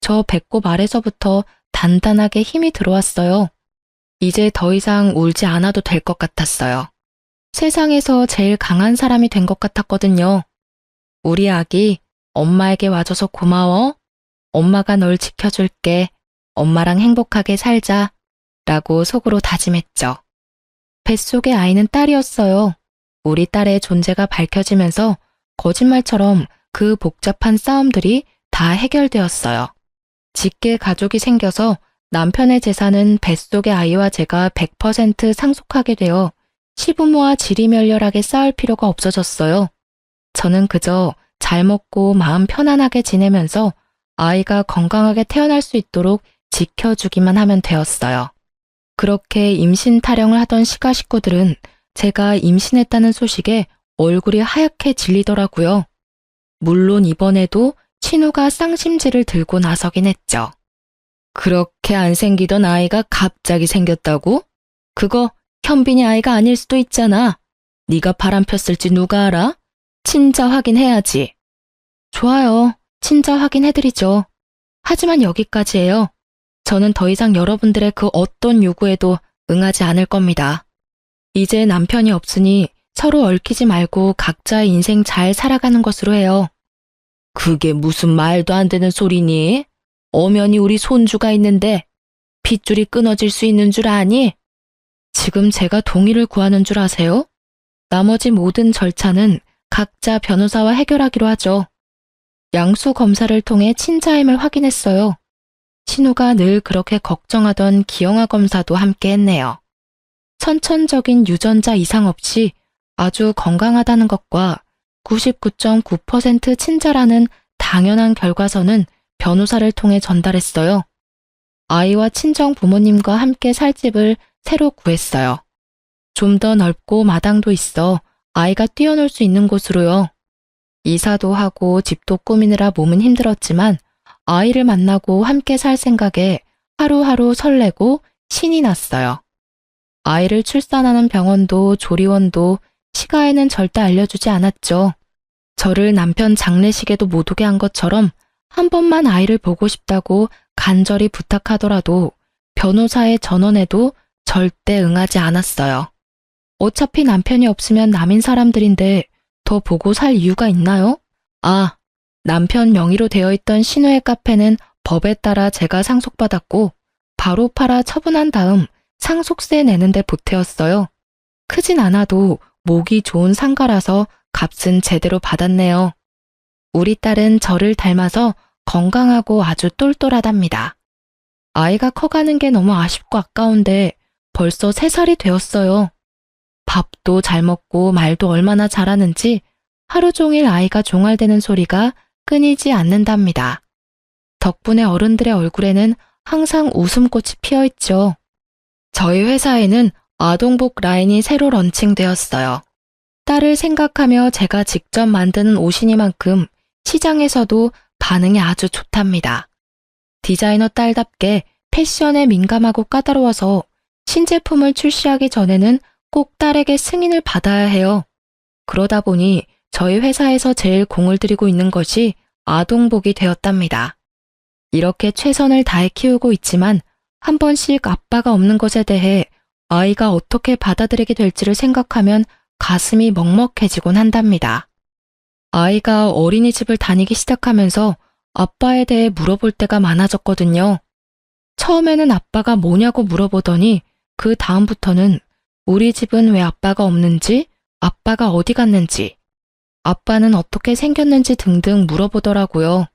저 배꼽 아래서부터 단단하게 힘이 들어왔어요. 이제 더 이상 울지 않아도 될 것 같았어요. 세상에서 제일 강한 사람이 된 것 같았거든요. 우리 아기, 엄마에게 와줘서 고마워. 엄마가 널 지켜줄게. 엄마랑 행복하게 살자. 라고 속으로 다짐했죠. 뱃속의 아이는 딸이었어요. 우리 딸의 존재가 밝혀지면서 거짓말처럼 그 복잡한 싸움들이 다 해결되었어요. 직계 가족이 생겨서 남편의 재산은 뱃속의 아이와 제가 100% 상속하게 되어 시부모와 지리멸렬하게 싸울 필요가 없어졌어요. 저는 그저 잘 먹고 마음 편안하게 지내면서 아이가 건강하게 태어날 수 있도록 지켜주기만 하면 되었어요. 그렇게 임신 타령을 하던 시가 식구들은 제가 임신했다는 소식에 얼굴이 하얗게 질리더라고요. 물론 이번에도 친우가 쌍심지를 들고 나서긴 했죠. 그렇게 안 생기던 아이가 갑자기 생겼다고? 그거 현빈이 아이가 아닐 수도 있잖아. 네가 바람 폈을지 누가 알아? 친자 확인해야지. 좋아요. 친자 확인해드리죠. 하지만 여기까지예요. 저는 더 이상 여러분들의 그 어떤 요구에도 응하지 않을 겁니다. 이제 남편이 없으니 서로 얽히지 말고 각자의 인생 잘 살아가는 것으로 해요. 그게 무슨 말도 안 되는 소리니? 엄연히 우리 손주가 있는데 핏줄이 끊어질 수 있는 줄 아니? 지금 제가 동의를 구하는 줄 아세요? 나머지 모든 절차는 각자 변호사와 해결하기로 하죠. 양수 검사를 통해 친자임을 확인했어요. 신우가 늘 그렇게 걱정하던 기형아 검사도 함께 했네요. 선천적인 유전자 이상 없이 아주 건강하다는 것과 99.9% 친자라는 당연한 결과서는 변호사를 통해 전달했어요. 아이와 친정 부모님과 함께 살 집을 새로 구했어요. 좀 더 넓고 마당도 있어 아이가 뛰어놀 수 있는 곳으로요. 이사도 하고 집도 꾸미느라 몸은 힘들었지만 아이를 만나고 함께 살 생각에 하루하루 설레고 신이 났어요. 아이를 출산하는 병원도 조리원도 시가에는 절대 알려주지 않았죠. 저를 남편 장례식에도 못 오게 한 것처럼 한 번만 아이를 보고 싶다고 간절히 부탁하더라도 변호사의 전원에도 절대 응하지 않았어요. 어차피 남편이 없으면 남인 사람들인데 더 보고 살 이유가 있나요? 아, 남편 명의로 되어 있던 신우의 카페는 법에 따라 제가 상속받았고 바로 팔아 처분한 다음 상속세 내는데 보태었어요. 크진 않아도 목이 좋은 상가라서 값은 제대로 받았네요. 우리 딸은 저를 닮아서 건강하고 아주 똘똘하답니다. 아이가 커가는 게 너무 아쉽고 아까운데 벌써 3살이 되었어요. 밥도 잘 먹고 말도 얼마나 잘하는지 하루 종일 아이가 종알대는 소리가 끊이지 않는답니다. 덕분에 어른들의 얼굴에는 항상 웃음꽃이 피어있죠. 저희 회사에는 아동복 라인이 새로 런칭되었어요. 딸을 생각하며 제가 직접 만드는 옷이니만큼 시장에서도 반응이 아주 좋답니다. 디자이너 딸답게 패션에 민감하고 까다로워서 신제품을 출시하기 전에는 꼭 딸에게 승인을 받아야 해요. 그러다 보니 저희 회사에서 제일 공을 들이고 있는 것이 아동복이 되었답니다. 이렇게 최선을 다해 키우고 있지만 한 번씩 아빠가 없는 것에 대해 아이가 어떻게 받아들이게 될지를 생각하면 가슴이 먹먹해지곤 한답니다. 아이가 어린이집을 다니기 시작하면서 아빠에 대해 물어볼 때가 많아졌거든요. 처음에는 아빠가 뭐냐고 물어보더니 그 다음부터는 우리 집은 왜 아빠가 없는지, 아빠가 어디 갔는지, 아빠는 어떻게 생겼는지 등등 물어보더라고요.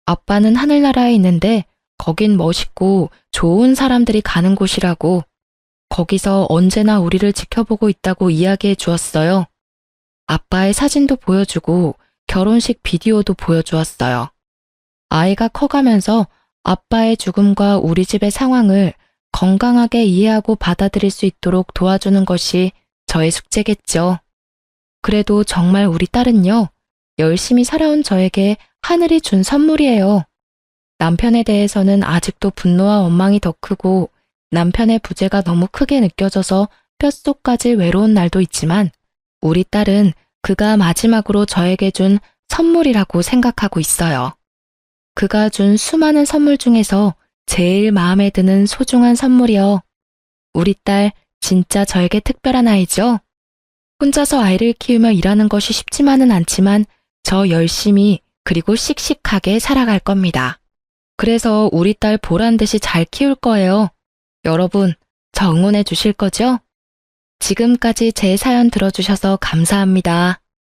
아빠는 하늘나라에 있는데 거긴 멋있고 좋은 사람들이 가는 곳이라고, 거기서 언제나 우리를 지켜보고 있다고 이야기해 주었어요. 아빠의 사진도 보여주고 결혼식 비디오도 보여주었어요. 아이가 커가면서 아빠의 죽음과 우리 집의 상황을 건강하게 이해하고 받아들일 수 있도록 도와주는 것이 저의 숙제겠죠. 그래도 정말 우리 딸은요, 열심히 살아온 저에게 하늘이 준 선물이에요. 남편에 대해서는 아직도 분노와 원망이 더 크고 남편의 부재가 너무 크게 느껴져서 뼛속까지 외로운 날도 있지만 우리 딸은 그가 마지막으로 저에게 준 선물이라고 생각하고 있어요. 그가 준 수많은 선물 중에서 제일 마음에 드는 소중한 선물이요. 우리 딸 진짜 저에게 특별한 아이죠? 혼자서 아이를 키우며 일하는 것이 쉽지만은 않지만 저 열심히 그리고 씩씩하게 살아갈 겁니다. 그래서 우리 딸 보란 듯이 잘 키울 거예요. 여러분, 저 응원해 주실 거죠? 지금까지 제 사연 들어주셔서 감사합니다.